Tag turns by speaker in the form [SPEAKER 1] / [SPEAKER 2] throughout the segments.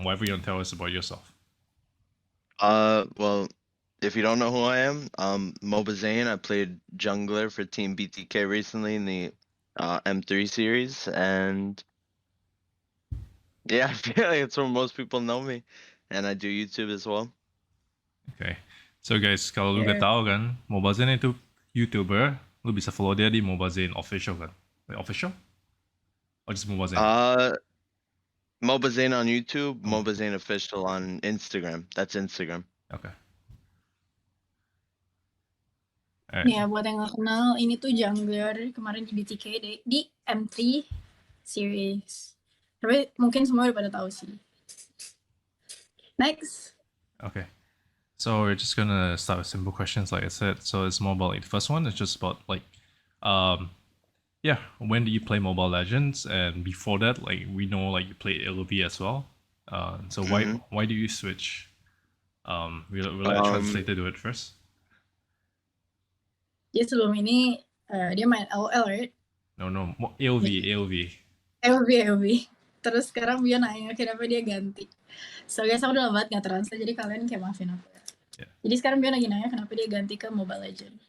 [SPEAKER 1] whatever you want to tell us about yourself.
[SPEAKER 2] Well, if you don't know who I am, Mobazane. I played jungler for Team Btk recently in the M3 series, and yeah, I feel like it's where most people know me, and I do YouTube as well.
[SPEAKER 1] Okay. So guys, kalau lu gak tahu kan, Mobazane itu YouTuber, lu bisa follow dia di Mobazane Official kan? Wait, official? Or just Mobazane?
[SPEAKER 2] Mobazane on YouTube, Mobazane Official on Instagram. That's Instagram.
[SPEAKER 1] Okay.
[SPEAKER 3] Ya, buat yang gak kenal, ini tuh jungler kemarin di BTK di M3 series. Tapi mungkin semua udah pada tahu sih. Next.
[SPEAKER 1] Okay. So we're just gonna start with simple questions, like I said. So it's more about like, the first one is just about like, when did you play Mobile Legends? And before that, like we know like you played LOV as well. So why do you switch? Will I translate to do it first?
[SPEAKER 3] Jadi sebelum ini dia main LOL, right?
[SPEAKER 1] No, AOV.
[SPEAKER 3] LOV. Terus sekarang dia nanya kenapa dia ganti. So guys, aku udah lama banget gak translate, jadi kalian kayak maafin aku. Yeah. Jadi sekarang dia lagi nanya kenapa dia ganti ke Mobile Legends.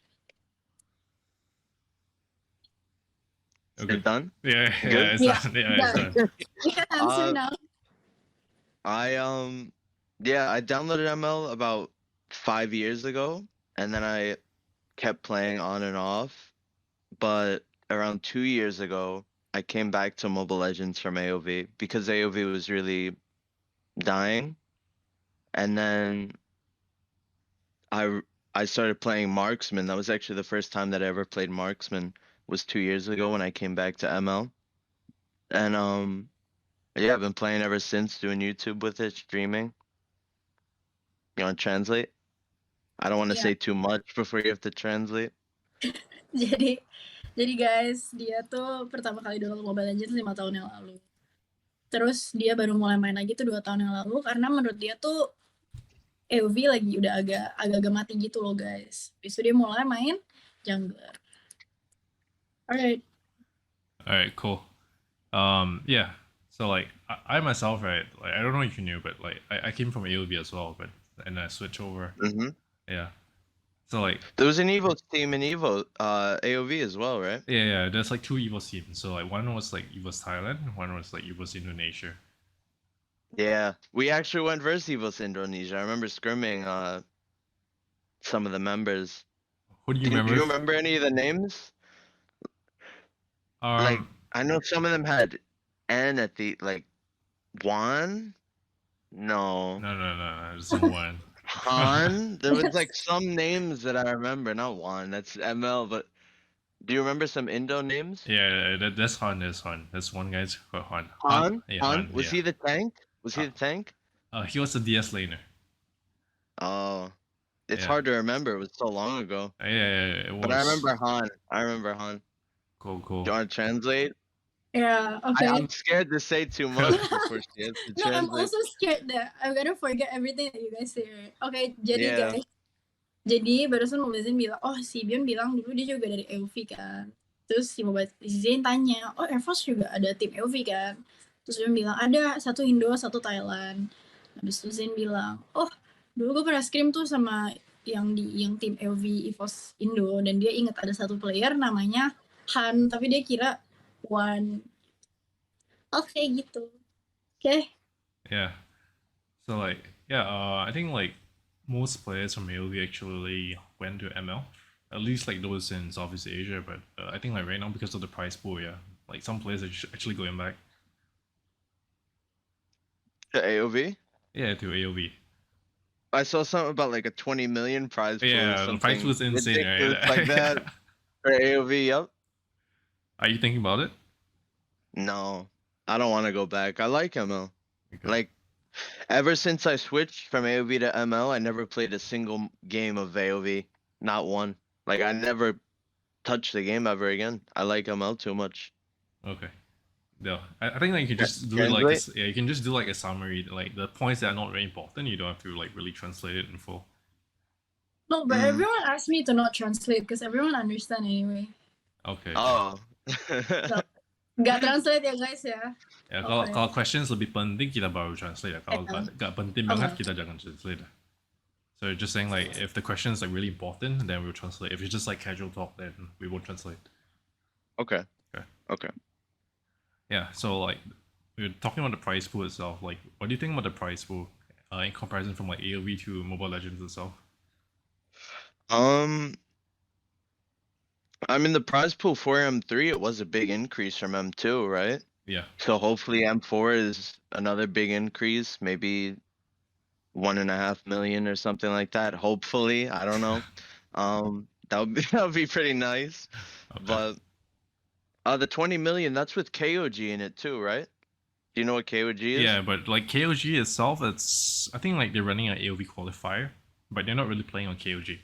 [SPEAKER 2] Okay. Done?
[SPEAKER 1] Yeah, it's done. Yeah, it's done.
[SPEAKER 3] You can answer now.
[SPEAKER 2] I downloaded ML about 5 years ago, and then I kept playing on and off. But around 2 years ago, I came back to Mobile Legends from AOV because AOV was really dying, and then I started playing Marksman. That was actually the first time that I ever played Marksman. Was 2 years ago when I came back to ML, and I've been playing ever since, doing YouTube with it, streaming. You want to translate? I don't want to say too much before you have to translate.
[SPEAKER 3] Jadi guys, dia tuh pertama kali download Mobile Legends 5 tahun yang lalu. Terus dia baru mulai main lagi tuh 2 tahun yang lalu karena menurut dia tuh AOV lagi udah agak mati gitu loh guys. Habis itu dia mulai main jungler. Alright,
[SPEAKER 1] cool. So like I myself, right? Like I don't know if you knew, but like I came from AOV as well, and I switched over. Yeah. So like
[SPEAKER 2] there was an Evo team in Evo, AOV as well, right?
[SPEAKER 1] Yeah. There's like 2 Evo teams. So like one was like Evo's Thailand, one was like Evo's Indonesia.
[SPEAKER 2] Yeah, we actually went versus Evo's Indonesia. I remember scrimming some of the members.
[SPEAKER 1] Who do you remember?
[SPEAKER 2] Do you remember any of the names? Like I know some of them had N at the like Juan. No,
[SPEAKER 1] there's no one.
[SPEAKER 2] Han. There was like some names that I remember. Not Juan. That's ML. But do you remember some Indo names?
[SPEAKER 1] Yeah, that's Han. That's one guy's called Han.
[SPEAKER 2] Han. Han. Was he the tank? Was he the tank?
[SPEAKER 1] He was the DS laner.
[SPEAKER 2] Oh, it's hard to remember. It was so long ago.
[SPEAKER 1] Yeah, it was.
[SPEAKER 2] But I remember Han.
[SPEAKER 1] Cool.
[SPEAKER 2] Do you want to translate?
[SPEAKER 3] Yeah, okay.
[SPEAKER 2] I'm scared to say too much before she has to translate.
[SPEAKER 3] No, I'm also scared that I'm gonna forget everything that you guys say. Okay, guys. Jadi barusan Mobazane bilang, si Bion bilang dulu dia juga dari AOV kan. Terus si Mobazane tanya, Air Force juga ada tim AOV kan? Terus Bion bilang, ada satu Indo, satu Thailand. Habis itu Zane bilang, dulu gue pernah scrim tuh sama yang tim AOV EVOS Indo, dan dia ingat ada satu player namanya Han, tapi dia kira One. Okay, gitu. Okay.
[SPEAKER 1] Yeah. So like, I think like most players from AOV actually went to ML. At least like those in Southeast Asia, but I think like right now because of the price pool, like some players are actually going back.
[SPEAKER 2] To AOV?
[SPEAKER 1] Yeah, to AOV.
[SPEAKER 2] I saw something about like a 20 million prize pool.
[SPEAKER 1] Yeah, the prize pool was insane, right?
[SPEAKER 2] Like that for AOV, yep.
[SPEAKER 1] Are you thinking about it?
[SPEAKER 2] No, I don't want to go back. I like ML. Okay. Like, ever since I switched from AOV to ML, I never played a single game of AOV. Not one. Like, I never touched the game ever again. I like ML too much.
[SPEAKER 1] Okay. No, I think like you can just do you can just do like a summary, like the points that are not very important. You don't have to like really translate it in full.
[SPEAKER 3] No, but everyone asked me to not translate because everyone understand anyway.
[SPEAKER 1] Okay.
[SPEAKER 2] Oh.
[SPEAKER 3] So, gak translate ya guys ya.
[SPEAKER 1] Ya, kalau
[SPEAKER 3] Okay.
[SPEAKER 1] kalau questions lebih penting kita baru translate. Kalau nggak penting banget
[SPEAKER 3] Okay.
[SPEAKER 1] kita jangan translate. So just saying like if the question is like really important, then we'll translate. If it's just like casual talk, then we won't translate.
[SPEAKER 2] Okay.
[SPEAKER 1] Okay.
[SPEAKER 2] Okay.
[SPEAKER 1] Yeah. So like we're talking about the prize pool itself. Like, what do you think about the prize pool in comparison from like AOV to Mobile Legends itself?
[SPEAKER 2] I mean, the prize pool for M3, it was a big increase from M2, right?
[SPEAKER 1] Yeah.
[SPEAKER 2] So hopefully M4 is another big increase, maybe 1.5 million or something like that. Hopefully, I don't know. That would be that would be pretty nice.
[SPEAKER 1] Okay.
[SPEAKER 2] But the 20 million, that's with KOG in it too, right? Do you know what KOG is?
[SPEAKER 1] Yeah, but like KOG itself, it's I think like they're running an AOV qualifier, but they're not really playing on KOG.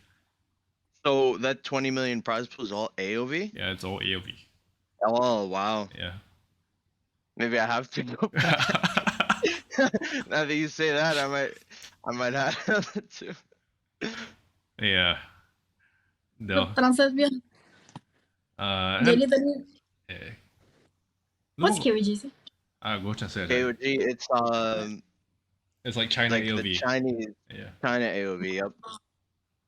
[SPEAKER 2] So that 20 million prize pool is all AOV?
[SPEAKER 1] Yeah, it's all AOV.
[SPEAKER 2] Oh wow.
[SPEAKER 1] Yeah.
[SPEAKER 2] Maybe I have to go back. Now that you say that, I might have to.
[SPEAKER 1] Yeah. No.
[SPEAKER 3] Translate Bion. Jadi tadi
[SPEAKER 1] eh,
[SPEAKER 3] what's
[SPEAKER 1] lu
[SPEAKER 3] KWG sih?
[SPEAKER 1] go translate.
[SPEAKER 2] KOG,
[SPEAKER 1] It's like China
[SPEAKER 2] like
[SPEAKER 1] AOV.
[SPEAKER 2] the Chinese
[SPEAKER 1] Yeah.
[SPEAKER 2] China AOV. Yep.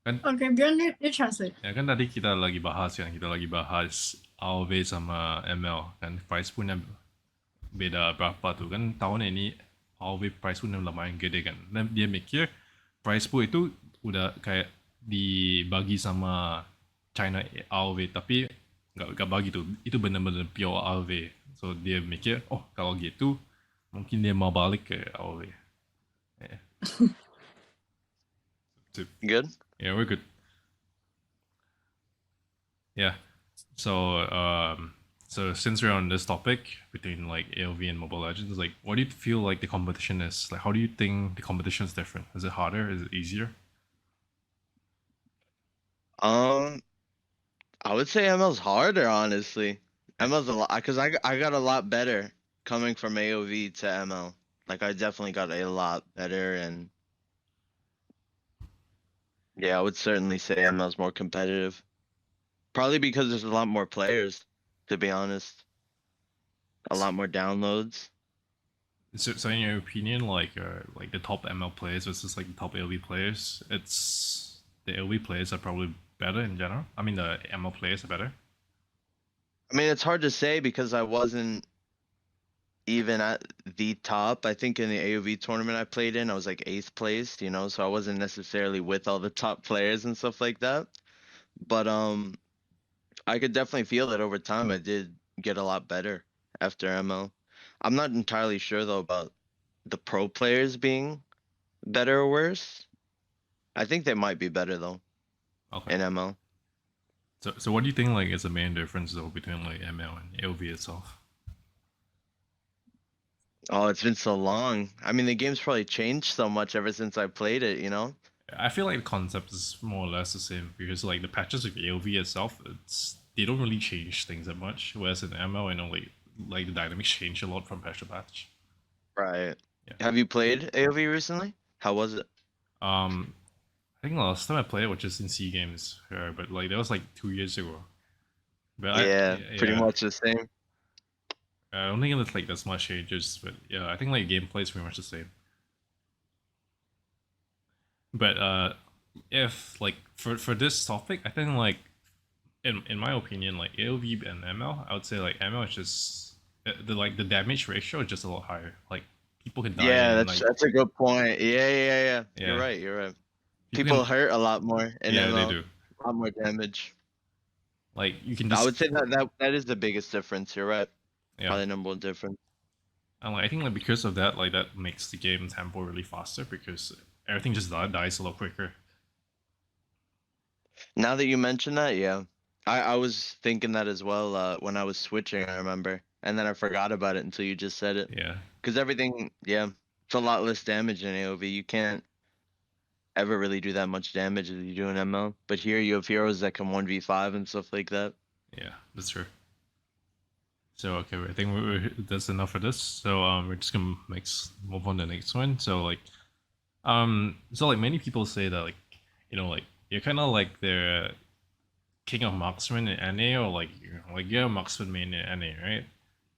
[SPEAKER 1] Kan
[SPEAKER 3] Okay, Bion you translate.
[SPEAKER 1] ya kan tadi kita lagi bahas AOV sama ML kan price punya beda berapa tuh kan tahun ini AOV price punya lumayan gede kan dan dia mikir price pool itu udah kayak dibagi sama China AOV tapi nggak bagi tuh itu benar-benar pure AOV so dia mikir oh kalau gitu mungkin dia mau balik ke AOV. Yeah.
[SPEAKER 2] Good.
[SPEAKER 1] Yeah, we're good. Yeah. So so since we're on this topic between like AOV and Mobile Legends, like what do you feel like the competition is? Like how do you think the competition is different? Is it harder? Is it easier?
[SPEAKER 2] I would say ML's harder, honestly. ML's a lot because I got a lot better coming from AOV to ML. Like I definitely got a lot better, and yeah, I would certainly say ML's more competitive. Probably because there's a lot more players, to be honest. A lot more downloads.
[SPEAKER 1] So in your opinion, like the top ML players versus like the top AOV players, it's the AOV players are probably better in general. I mean the ML players are better.
[SPEAKER 2] I mean, it's hard to say because I wasn't even at the top. I think in the AOV tournament I played in, I was like 8th placed, so I wasn't necessarily with all the top players and stuff like that. But I could definitely feel that over time I did get a lot better after ML. I'm not entirely sure though about the pro players being better or worse. I think they might be better though
[SPEAKER 1] Okay.
[SPEAKER 2] in ML.
[SPEAKER 1] So what do you think like is the main difference though between like ML and AOV itself?
[SPEAKER 2] Oh, it's been so long. I mean, the game's probably changed so much ever since I played it.
[SPEAKER 1] I feel like the concept is more or less the same because like the patches of AOV itself, they don't really change things that much. Whereas in ML, like the dynamics change a lot from patch to patch.
[SPEAKER 2] Right.
[SPEAKER 1] Yeah.
[SPEAKER 2] Have you played AOV recently? How was it?
[SPEAKER 1] I think the last time I played was just in C games, but like that was like 2 years ago. But
[SPEAKER 2] Yeah, pretty much the same.
[SPEAKER 1] I don't think it's like there's much changes, but yeah, I think like gameplay is pretty much the same. But if like for this topic, I think like in my opinion, like AOV and ML, I would say like ML is just the damage ratio is just a lot higher. Like people can die.
[SPEAKER 2] Yeah,
[SPEAKER 1] in,
[SPEAKER 2] that's a good point. Yeah.
[SPEAKER 1] Yeah.
[SPEAKER 2] You're right. People hurt a lot more in
[SPEAKER 1] yeah,
[SPEAKER 2] ML.
[SPEAKER 1] they do.
[SPEAKER 2] A lot more damage.
[SPEAKER 1] Like you can
[SPEAKER 2] I
[SPEAKER 1] just
[SPEAKER 2] would say that is the biggest difference. You're right.
[SPEAKER 1] yeah.
[SPEAKER 2] Probably number one difference.
[SPEAKER 1] And like, I think like because of that, like that makes the game tempo really faster because everything just dies a lot quicker.
[SPEAKER 2] Now that you mention that, yeah. I was thinking that as well when I was switching, I remember. And then I forgot about it until you just said it.
[SPEAKER 1] Yeah.
[SPEAKER 2] Because everything, yeah, it's a lot less damage in AOV. You can't ever really do that much damage as you do in ML. But here you have heroes that can 1v5 and stuff like that.
[SPEAKER 1] Yeah, that's true. So okay, I think that's enough for this. So we're just gonna move on to the next one. So like many people say that like like you're kind of like the king of marksman in NA or like you're a marksman main in NA, right?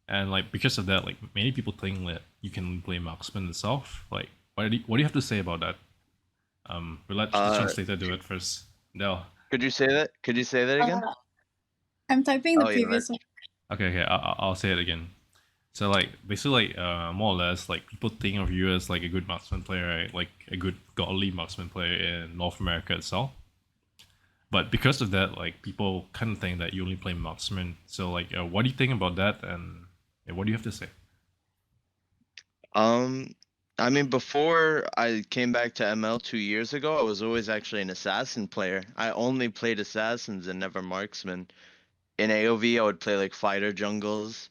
[SPEAKER 1] and like because of that, like many people think that you can play marksman itself. Like, what do you have to say about that? We'll let the translator do it first. No.
[SPEAKER 2] Could you say that? Could you say that again?
[SPEAKER 3] I'm typing the
[SPEAKER 2] Oh, yeah,
[SPEAKER 3] previous one.
[SPEAKER 1] Okay, I'll say it again. So like basically like more or less like people think of you as like a good marksman player, right? Like a good godly marksman player in North America itself. But because of that, like people kind of think that you only play marksman. So like, what do you think about that? And what do you have to say?
[SPEAKER 2] I mean, before I came back to ML 2 years ago, I was always actually an assassin player. I only played assassins and never marksman. In AOV, I would play like fighter jungles,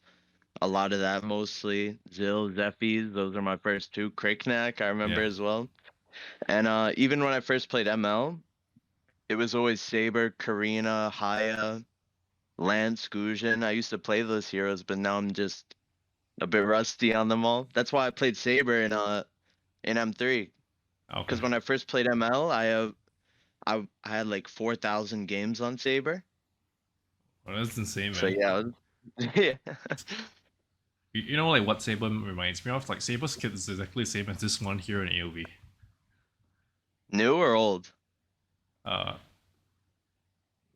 [SPEAKER 2] a lot of that mostly. Zill, Zephy's, those are my first two. Kriknak, I remember
[SPEAKER 1] Yeah.
[SPEAKER 2] as well. And even when I first played ML, it was always Saber, Karina, Haya, Lance, Guzhin. I used to play those heroes, but now I'm just a bit rusty on them all. That's why I played Saber in M3.
[SPEAKER 1] Okay.
[SPEAKER 2] Because when I first played ML, I had like 4,000 games on Saber.
[SPEAKER 1] Well, that's insane,
[SPEAKER 2] So
[SPEAKER 1] man.
[SPEAKER 2] yeah, yeah.
[SPEAKER 1] You know like what Saber reminds me of? Like Saber's kit is exactly the same as this one here in AOV.
[SPEAKER 2] New or old?
[SPEAKER 1] Uh,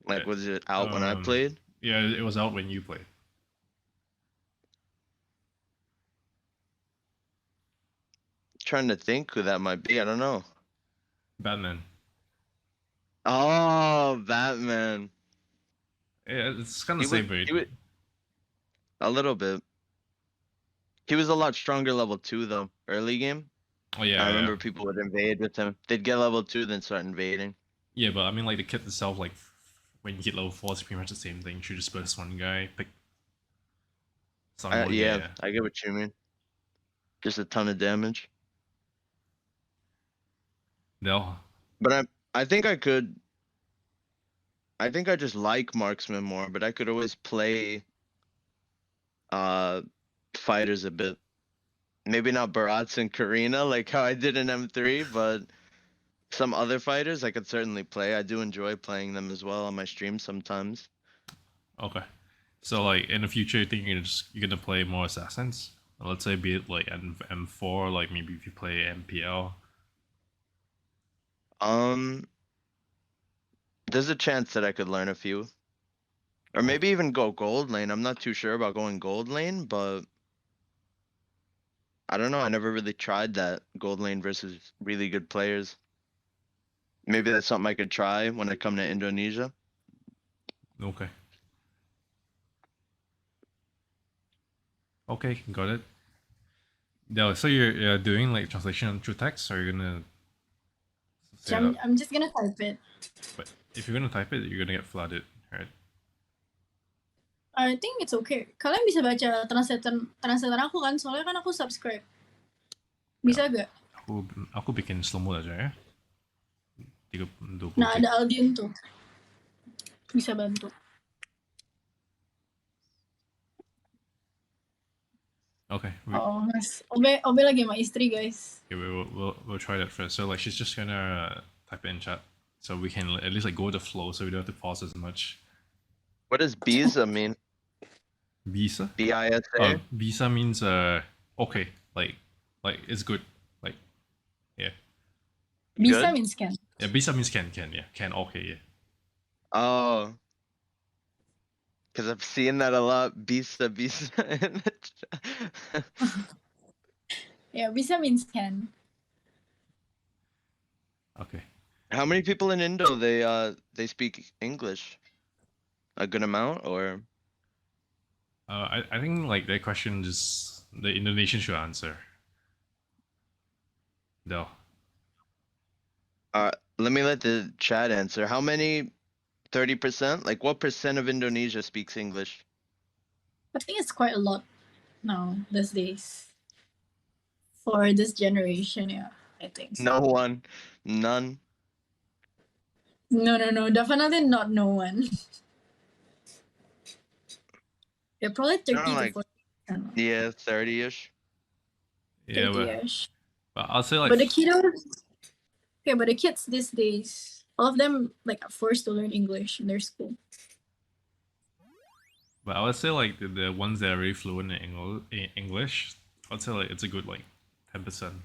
[SPEAKER 2] Like, was it out when I played?
[SPEAKER 1] yeah, it was out when you played.
[SPEAKER 2] Trying to think who that might be. I don't know.
[SPEAKER 1] Batman.
[SPEAKER 2] Oh, Batman.
[SPEAKER 1] Yeah, it's kind
[SPEAKER 2] He
[SPEAKER 1] of
[SPEAKER 2] was
[SPEAKER 1] same
[SPEAKER 2] he
[SPEAKER 1] braid.
[SPEAKER 2] was a little bit. He was a lot stronger level 2 though. Early game.
[SPEAKER 1] Oh
[SPEAKER 2] I
[SPEAKER 1] yeah.
[SPEAKER 2] remember people would invade with him. They'd get level 2 then start invading.
[SPEAKER 1] Yeah, but I mean like the kit itself, like when you hit level 4, it's pretty much the same thing. You just burst one guy, pick some more
[SPEAKER 2] Yeah,
[SPEAKER 1] guy.
[SPEAKER 2] I get what you mean. Just a ton of damage.
[SPEAKER 1] No.
[SPEAKER 2] But I think I could. I think I just like marksman more, but I could always play uh fighters a bit. Maybe not Barats and Karina like how I did in M3, but some other fighters I could certainly play. I do enjoy playing them as well on my stream sometimes.
[SPEAKER 1] Okay. So like in the future, you think you're gonna play more assassins? Let's say be it like M4, like maybe if you play MPL.
[SPEAKER 2] There's a chance that I could learn a few. Or maybe even go gold lane. I'm not too sure about going gold lane, but I don't know. I never really tried that gold lane versus really good players. Maybe that's something I could try when I come to Indonesia.
[SPEAKER 1] Okay. Okay, got it. No, so you're doing like translation through text, or you're gonna say
[SPEAKER 3] So
[SPEAKER 1] that?
[SPEAKER 3] I'm just gonna type it.
[SPEAKER 1] But if you're gonna type it, you're gonna get flooded, right?
[SPEAKER 3] I think it's okay. Kalian bisa baca translator aku kan, soalnya kan aku subscribe. Bisa gak?
[SPEAKER 1] Aku bikin slow mode aja ya. 20
[SPEAKER 3] Nah,
[SPEAKER 1] gig.
[SPEAKER 3] ada Aldian tuh. Bisa bantu.
[SPEAKER 1] Okay.
[SPEAKER 3] Oh, mas. Obe lagi sama istri, guys.
[SPEAKER 1] Okay, we'll try that first. So like she's just gonna type it in chat, so we can at least like go with the flow, so we don't have to pause as much.
[SPEAKER 2] What does Biza mean?
[SPEAKER 1] Visa.
[SPEAKER 2] BISA?
[SPEAKER 1] Visa means okay, like it's good, like yeah.
[SPEAKER 3] Bisa
[SPEAKER 2] Good?
[SPEAKER 3] means can.
[SPEAKER 1] Yeah, Visa means can yeah can okay yeah.
[SPEAKER 2] Oh. Because I've seen that a lot. Bisa. in the chat.
[SPEAKER 3] Yeah, bisa means can.
[SPEAKER 1] Okay.
[SPEAKER 2] How many people in Indo they speak English? A good amount or?
[SPEAKER 1] I think like that question just the Indonesian should answer. No.
[SPEAKER 2] Let me let the chat answer. How many? 30%? Like what percent of Indonesia speaks English?
[SPEAKER 3] I think it's quite a lot now these days. For this generation, yeah, I think so.
[SPEAKER 2] No one. None.
[SPEAKER 3] No. Definitely not no one. They're probably 30 to
[SPEAKER 2] Like
[SPEAKER 3] 40.
[SPEAKER 2] yeah, 30ish.
[SPEAKER 1] Yeah,
[SPEAKER 3] 30ish.
[SPEAKER 1] but I'll say like.
[SPEAKER 3] But the kiddos, okay, but the kids these days, all of them like are forced to learn English in their school.
[SPEAKER 1] But I would say like the ones that are really fluent in English, I'd say like it's a good like 10%.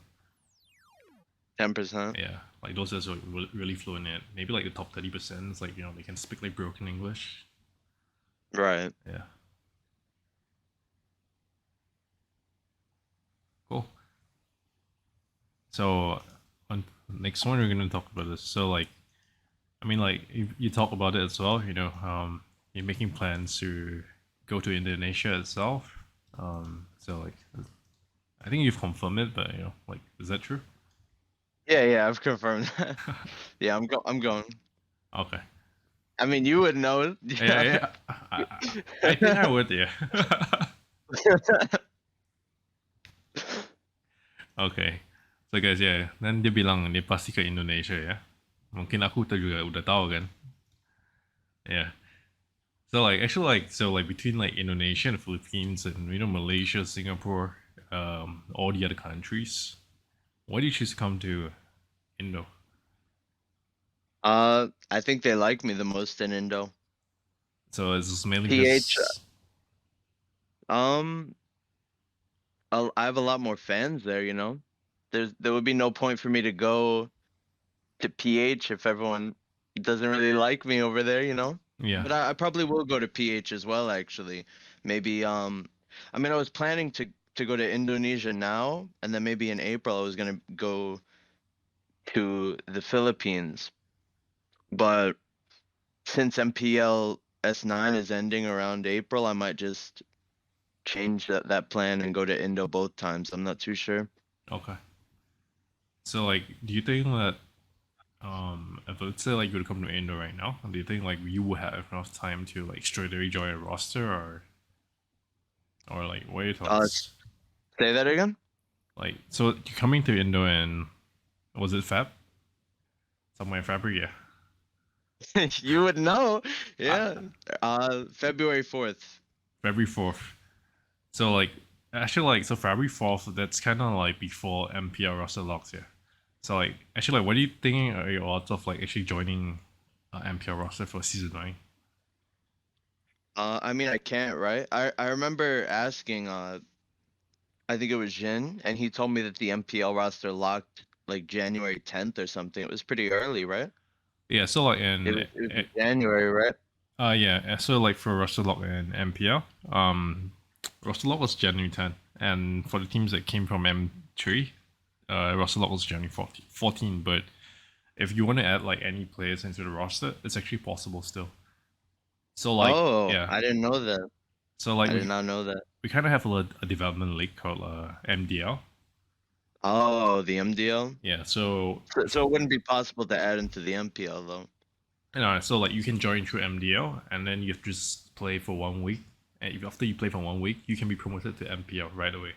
[SPEAKER 2] 10%.
[SPEAKER 1] Yeah, like those that are really fluent in it. Maybe like the top 30% is like they can speak like broken English.
[SPEAKER 2] Right.
[SPEAKER 1] Yeah. Cool. So on next one we're gonna talk about this. So like I mean like you talk about it as well. You're making plans to go to Indonesia itself. So like I think you've confirmed it, but like is that true?
[SPEAKER 2] Yeah, I've confirmed that. Yeah, I'm going.
[SPEAKER 1] Okay.
[SPEAKER 2] I mean, you would know.
[SPEAKER 1] Yeah. I think I would. Yeah. Okay. So guys, yeah. Then dia bilang dia pasti ke Indonesia ya. Mungkin aku juga udah tahu kan. Yeah. So like actually like so like between like Indonesia and the Philippines and Malaysia, Singapore, all the other countries, why do you choose to come to Indo?
[SPEAKER 2] I think they like me the most in Indo.
[SPEAKER 1] So it's mainly
[SPEAKER 2] PH,
[SPEAKER 1] because
[SPEAKER 2] I have a lot more fans there, there would be no point for me to go to PH if everyone doesn't really like me over there,
[SPEAKER 1] yeah.
[SPEAKER 2] But I probably will go to PH as well, actually. Maybe I mean I was planning to go to Indonesia now, and then maybe in April I was gonna go to the Philippines. But since MPL S9 is ending around April, I might just change that plan and go to Indo both times. I'm not too sure.
[SPEAKER 1] Okay. So like, do you think that if let's say like you would come to Indo right now, do you think like you would have enough time to like straight away join a roster or like what are your thoughts?
[SPEAKER 2] Say that again?
[SPEAKER 1] Like, so you're coming to Indo in was it Feb? Somewhere in February, yeah.
[SPEAKER 2] You would know.
[SPEAKER 1] Uh,
[SPEAKER 2] Yeah. February 4th.
[SPEAKER 1] February 4th. So like actually like so February 4th that's kind of like before MPL roster locks, yeah. So like actually like what do you think are your odds of like actually joining MPL roster for season 9?
[SPEAKER 2] I mean I can't, right? I remember asking I think it was Jin, and he told me that the MPL roster locked like January 10th or something. It was pretty early, right?
[SPEAKER 1] Yeah, so like
[SPEAKER 2] It was in January, right?
[SPEAKER 1] yeah, so like for roster lock and MPL, roster lock was January 10th, and for the teams that came from M3, roster lock was January 14. But if you want to add like any players into the roster, it's actually possible still. So like
[SPEAKER 2] Oh,
[SPEAKER 1] yeah,
[SPEAKER 2] I didn't know that.
[SPEAKER 1] so like
[SPEAKER 2] I did not know that.
[SPEAKER 1] we kind of have a development league called MDL.
[SPEAKER 2] Oh, the MDL.
[SPEAKER 1] Yeah, so
[SPEAKER 2] So it wouldn't be possible to add into the MPL though.
[SPEAKER 1] so like you can join through MDL and then you have to just play for 1 week. And if after you play for 1 week, you can be promoted to MPL right away.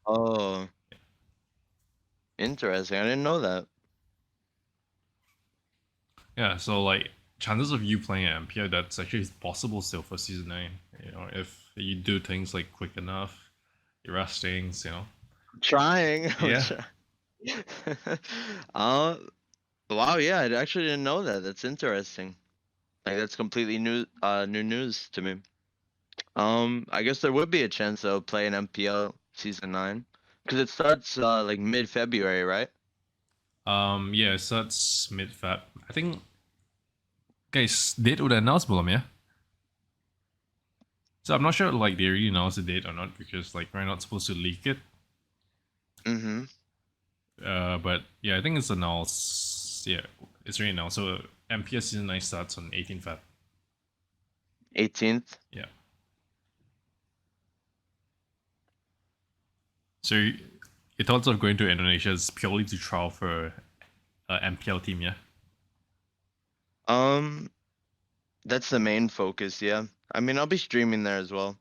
[SPEAKER 2] Oh, interesting. I didn't know that.
[SPEAKER 1] Yeah, so like chances of you playing at MPL that's actually possible still for season 9. If you do things like quick enough, you rush things.
[SPEAKER 2] I'm trying.
[SPEAKER 1] Yeah.
[SPEAKER 2] uh, wow, yeah, I actually didn't know that. That's interesting. Like that's completely new news to me. I guess there would be a chance though play an MPL season 9 because it starts like mid-February, right?
[SPEAKER 1] Yeah, so that's mid Feb. I think guys date udah announce belum ya? So I'm not sure like they really announced the date or not because like we're not supposed to leak it.
[SPEAKER 2] Mm-hmm.
[SPEAKER 1] But yeah, I think it's announced. Yeah, it's already announced. So MPL season 9 starts on 18 Feb.
[SPEAKER 2] 18th.
[SPEAKER 1] Yeah. So your thoughts of going to Indonesia is purely to trial for MPL team, yeah?
[SPEAKER 2] That's the main focus, yeah. I mean, I'll be streaming there as well,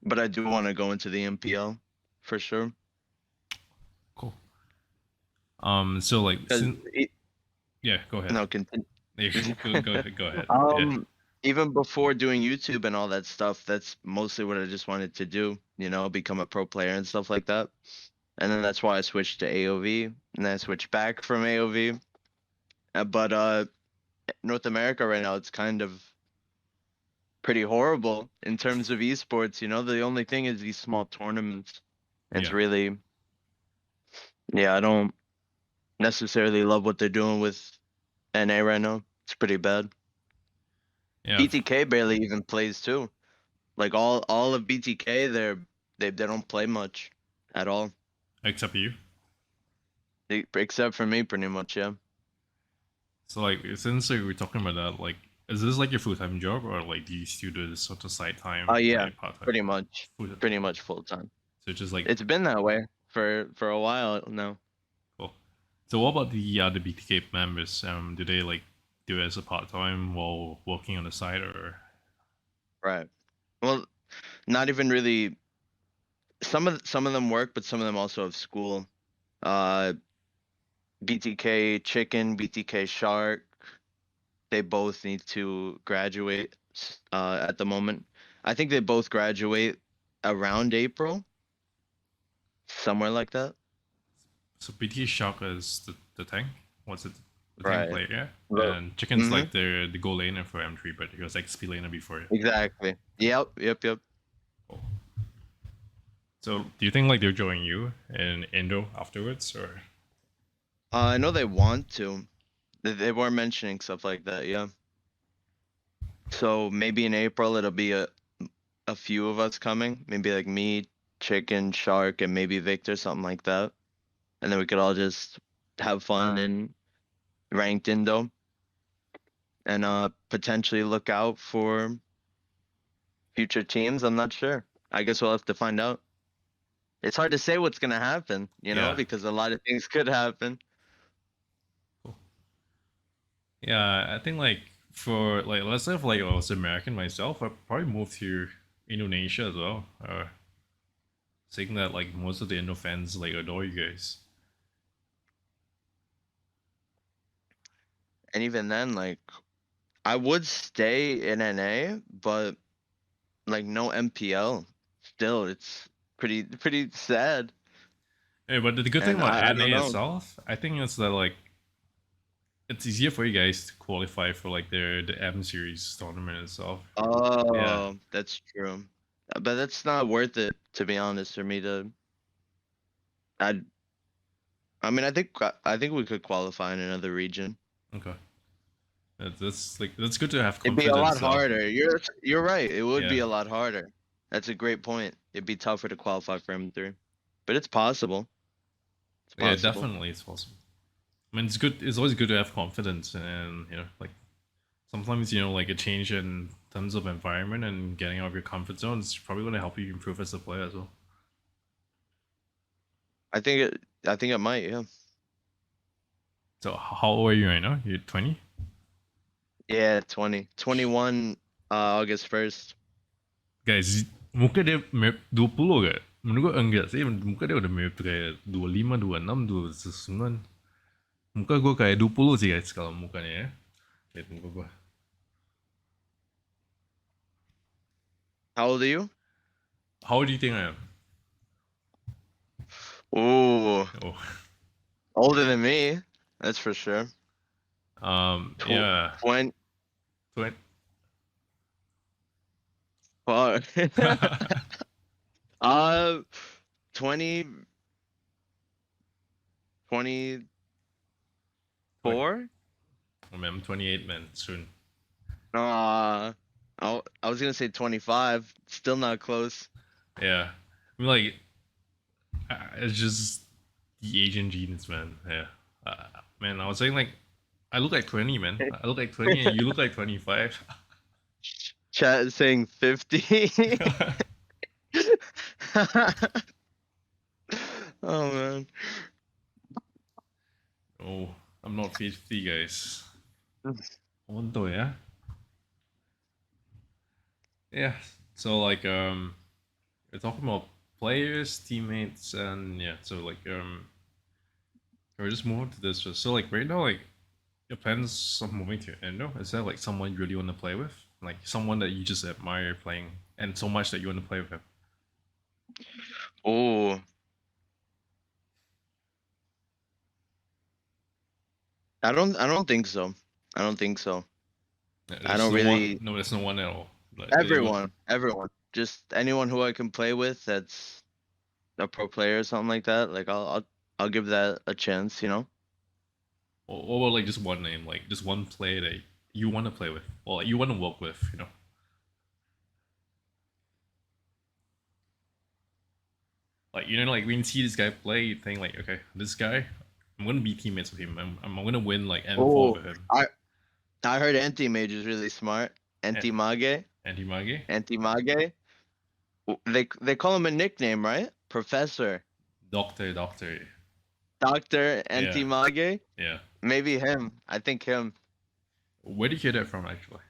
[SPEAKER 2] but I do want to go into the MPL for sure.
[SPEAKER 1] Cool. So like, yeah, go ahead.
[SPEAKER 2] No, continue.
[SPEAKER 1] Go ahead. Go ahead. Yeah.
[SPEAKER 2] Even before doing YouTube and all that stuff, that's mostly what I just wanted to do, become a pro player and stuff like that. And then that's why I switched to AOV, and then I switched back from AOV. But North America right now, it's kind of pretty horrible in terms of esports. You know, the only thing is these small tournaments. It's
[SPEAKER 1] Yeah.
[SPEAKER 2] really, yeah, I don't necessarily love what they're doing with NA right now. It's pretty bad.
[SPEAKER 1] Yeah.
[SPEAKER 2] BTK barely even plays too. Like all of BTK, they don't play much at all,
[SPEAKER 1] Except you.
[SPEAKER 2] except for me, pretty much. Yeah.
[SPEAKER 1] So like, since like, we're talking about that, like, is this like your full time job, or like do you still do this sort of side time,
[SPEAKER 2] Oh yeah,
[SPEAKER 1] like part time?
[SPEAKER 2] pretty much full time.
[SPEAKER 1] So just like,
[SPEAKER 2] It's been that way for a while now.
[SPEAKER 1] cool. So what about the other BTK members? Do they like do it as a part time while working on the side, or?
[SPEAKER 2] Right. Well, not even really. Some of them work, but some of them also have school. Uh, BTK Chicken, BTK Shark, they both need to graduate at the moment. I think they both graduate around April, somewhere like that.
[SPEAKER 1] So BTK Shock is the tank. What's it? The tank
[SPEAKER 2] Right.
[SPEAKER 1] player, yeah.
[SPEAKER 2] Well,
[SPEAKER 1] And Chicken's
[SPEAKER 2] hmm
[SPEAKER 1] like the goal laner for M3, but he was XP laner before it.
[SPEAKER 2] Exactly. Yep.
[SPEAKER 1] Cool. So do you think like they're joining you in Indo afterwards, or?
[SPEAKER 2] I know they want to. They were mentioning stuff like that, yeah. So maybe in April it'll be a few of us coming, maybe like me, Chicken, Shark, and maybe Victor, something like that. And then we could all just have fun in ranked Indo and potentially look out for future teams. I'm not sure. I guess we'll have to find out. It's hard to say what's gonna happen, you know,
[SPEAKER 1] Yeah.
[SPEAKER 2] because a lot of things could happen.
[SPEAKER 1] Cool. Yeah, I think like for like let's say if like I was American myself, I'd probably move to Indonesia as well. Seeing that like most of the Indo fans like adore you guys.
[SPEAKER 2] And even then, like I would stay in NA, but like no MPL. Still, it's pretty sad.
[SPEAKER 1] Hey, but the good thing
[SPEAKER 2] And
[SPEAKER 1] about
[SPEAKER 2] I don't
[SPEAKER 1] NA
[SPEAKER 2] know.
[SPEAKER 1] itself, I think it's that like it's easier for you guys to qualify for like the M series tournament itself. Yeah.
[SPEAKER 2] Oh, that's true. But that's not worth it, to be honest, for me to. I I mean, I think we could qualify in another region.
[SPEAKER 1] Okay. That's like that's good to have
[SPEAKER 2] It'd be a lot
[SPEAKER 1] confidence though.
[SPEAKER 2] harder. You're right. It would be
[SPEAKER 1] Yeah.
[SPEAKER 2] a lot harder. That's a great point. It'd be tougher to qualify for M3, but it's possible. It's
[SPEAKER 1] Yeah,
[SPEAKER 2] possible.
[SPEAKER 1] definitely it's possible. I mean, it's good. It's always good to have confidence, and like sometimes like a change in terms of environment and getting out of your comfort zone is probably going to help you improve as a player as well.
[SPEAKER 2] I think it might. Yeah.
[SPEAKER 1] So how old are you right now? You're 20.
[SPEAKER 2] Yeah. 21. August 1st.
[SPEAKER 1] Guys, muka dia mirip 20 gak? Menurut gue enggak sih, muka dia udah mirip kayak 25, 26, 29. Muka gue kayak 20 sih guys kalau mukanya ya. Lihat muka gue.
[SPEAKER 2] How old are you?
[SPEAKER 1] How old do you think I am?
[SPEAKER 2] Ooh,
[SPEAKER 1] Oh.
[SPEAKER 2] older than me. That's for sure.
[SPEAKER 1] Yeah.
[SPEAKER 2] 20.
[SPEAKER 1] 20.
[SPEAKER 2] Fuck. 20. 24.
[SPEAKER 1] Oh man, I'm 28 man, soon.
[SPEAKER 2] I was gonna say 25. Still not close.
[SPEAKER 1] Yeah. I mean like, it's just the Asian genes, man. Yeah. Man, I was saying like, I look like 20, man. I look like 20 and you look like 25.
[SPEAKER 2] Chat is saying 50. Oh man.
[SPEAKER 1] Oh, I'm not 50, guys. Onto ya. Yeah. So like we're talking about players, teammates, and yeah. So like we're just moving to this. So like right now, like your plans of moving to Indo, is there like someone you really want to play with, like someone that you just admire playing, and so much that you want to play with him?
[SPEAKER 2] Oh. I don't think so. I don't think so. I
[SPEAKER 1] There's
[SPEAKER 2] don't
[SPEAKER 1] no
[SPEAKER 2] really.
[SPEAKER 1] one. No, there's no one at all. Like,
[SPEAKER 2] Everyone. Just anyone who I can play with that's a pro player or something like that. Like I'll give that a chance, you know?
[SPEAKER 1] or about like just one name, like just one player that you want to play with, or like, you want to work with, you know? Like you know, like when you see this guy play, you think like, okay, this guy, I'm gonna be teammates with him. I'm gonna win like M4
[SPEAKER 2] Oh,
[SPEAKER 1] with him.
[SPEAKER 2] I heard Anti-Mage is really smart.
[SPEAKER 1] And
[SPEAKER 2] Anti-Mage.
[SPEAKER 1] Anti-Mage,
[SPEAKER 2] Anti-Mage. They call him a nickname, right? Professor.
[SPEAKER 1] Doctor.
[SPEAKER 2] Doctor
[SPEAKER 1] Yeah,
[SPEAKER 2] Anti-Mage.
[SPEAKER 1] yeah.
[SPEAKER 2] Maybe him. I think him.
[SPEAKER 1] Where did you hear that from, actually?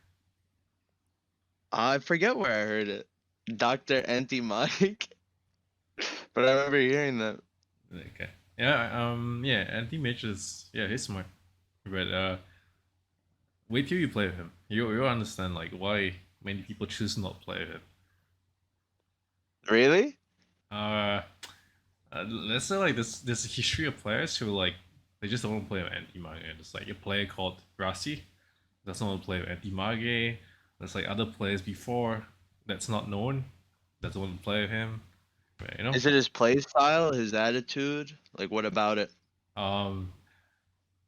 [SPEAKER 2] I forget where I heard it. Doctor Anti-Mage. But I remember hearing that.
[SPEAKER 1] Okay. Yeah. Anti-Mage is he's smart, but wait till you play with him. You'll understand like why many people choose not to play with him.
[SPEAKER 2] Really?
[SPEAKER 1] Uh, let's say like there's a history of players who like they just don't want to play with Anti-Mage. It's like a player called Rasi doesn't want to play with Anti-Mage. There's like other players before that's not known doesn't want to play with him. But, you know,
[SPEAKER 2] Is it his play style, his attitude? Like, what about it?
[SPEAKER 1] um,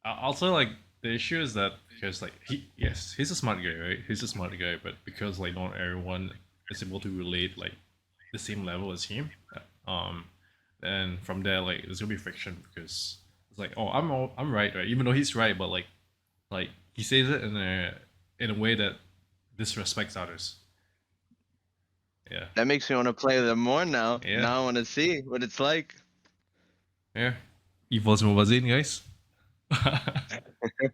[SPEAKER 1] also like the issue is that because like he's a smart guy, right? He's a smart guy, but because like not everyone is able to relate like the same level as him, um, then from there like there's gonna be friction because it's like, oh, I'm right, even though he's right, but like he says it in a way that disrespects others. Yeah,
[SPEAKER 2] That makes me want to play them more now.
[SPEAKER 1] yeah,
[SPEAKER 2] Now I want to see what it's like.
[SPEAKER 1] yeah. Evolves Mobazane, guys.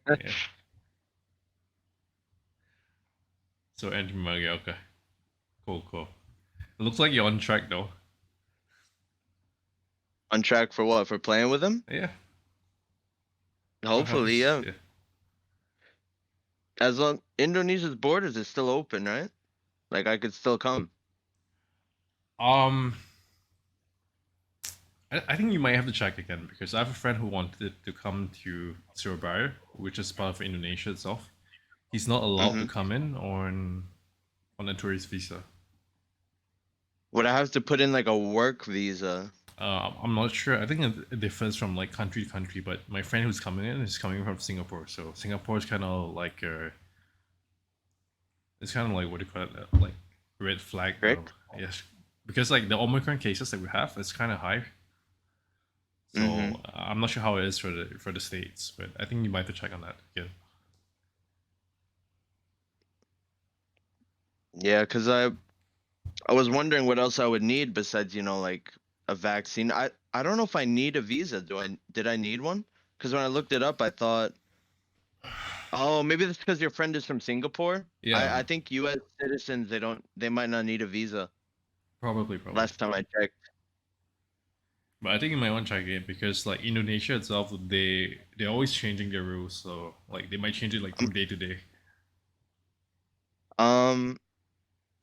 [SPEAKER 1] Yeah. So Andrew Murray, okay, cool. It looks like you're on track though.
[SPEAKER 2] On track for what? For playing with him?
[SPEAKER 1] Yeah.
[SPEAKER 2] Hopefully, yeah.
[SPEAKER 1] Yeah.
[SPEAKER 2] As long Indonesia's borders is still open, right? Like I could still come.
[SPEAKER 1] Um, I think you might have to check again because I have a friend who wanted to come to Surabaya, which is part of Indonesia itself. He's not allowed to
[SPEAKER 2] Mm-hmm.
[SPEAKER 1] come in on a tourist visa.
[SPEAKER 2] Would I have to put in like a work visa?
[SPEAKER 1] I'm not sure. I think it differs from like country to country, but my friend who's coming in is coming from Singapore, so Singapore is kind of like it's kind of like what do you call it, like red flag.
[SPEAKER 2] Correct?
[SPEAKER 1] Yes, because like the Omicron cases that we have is kind of high. So
[SPEAKER 2] Mm-hmm.
[SPEAKER 1] I'm not sure how it is for the states, but I think you might have to check on that. Yeah.
[SPEAKER 2] Yeah, because I was wondering what else I would need besides, like a vaccine. I don't know if I need a visa. Did I need one? Because when I looked it up, I thought, oh, maybe that's because your friend is from Singapore.
[SPEAKER 1] Yeah,
[SPEAKER 2] I think U.S. citizens they might not need a visa.
[SPEAKER 1] probably.
[SPEAKER 2] Last time I checked.
[SPEAKER 1] But I think you might want to check it because like Indonesia itself, they're always changing their rules, so like they might change it like from day to day.
[SPEAKER 2] Um,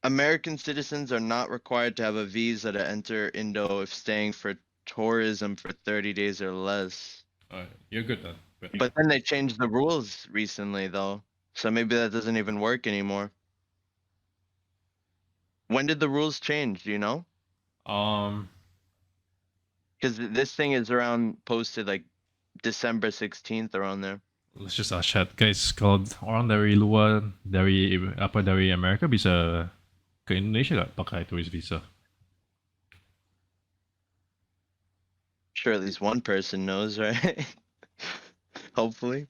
[SPEAKER 2] American citizens are not required to have a visa to enter Indo if staying for tourism for 30 days or less.
[SPEAKER 1] You're good then.
[SPEAKER 2] But then they changed the rules recently, though. So maybe that doesn't even work anymore. When did the rules change? Do you know?
[SPEAKER 1] Um,
[SPEAKER 2] Because this thing is around posted like December 16th around there.
[SPEAKER 1] let's just ask chat guys. Kalau orang dari luar dari Amerika bisa ke Indonesia gak pakai tourist visa?
[SPEAKER 2] Sure, at least one person knows, right? Hopefully.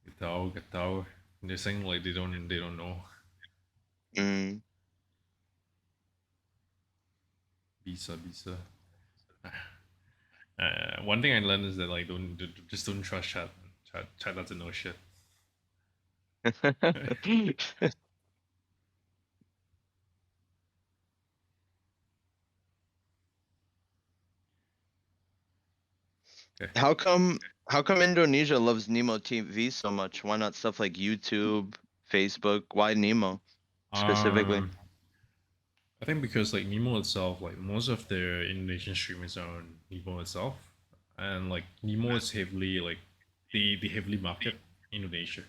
[SPEAKER 1] Get tahu. They're saying like they don't know
[SPEAKER 2] Mm.
[SPEAKER 1] visa. One thing I learned is that like just don't trust chat. Chat doesn't know shit. Okay.
[SPEAKER 2] How come Indonesia loves Nemo TV so much? Why not stuff like YouTube, Facebook? Why Nemo specifically?
[SPEAKER 1] I think because like Nemo itself, like most of their Indonesian streamers are on Nemo itself, and like Nemo is heavily like they heavily market Indonesia.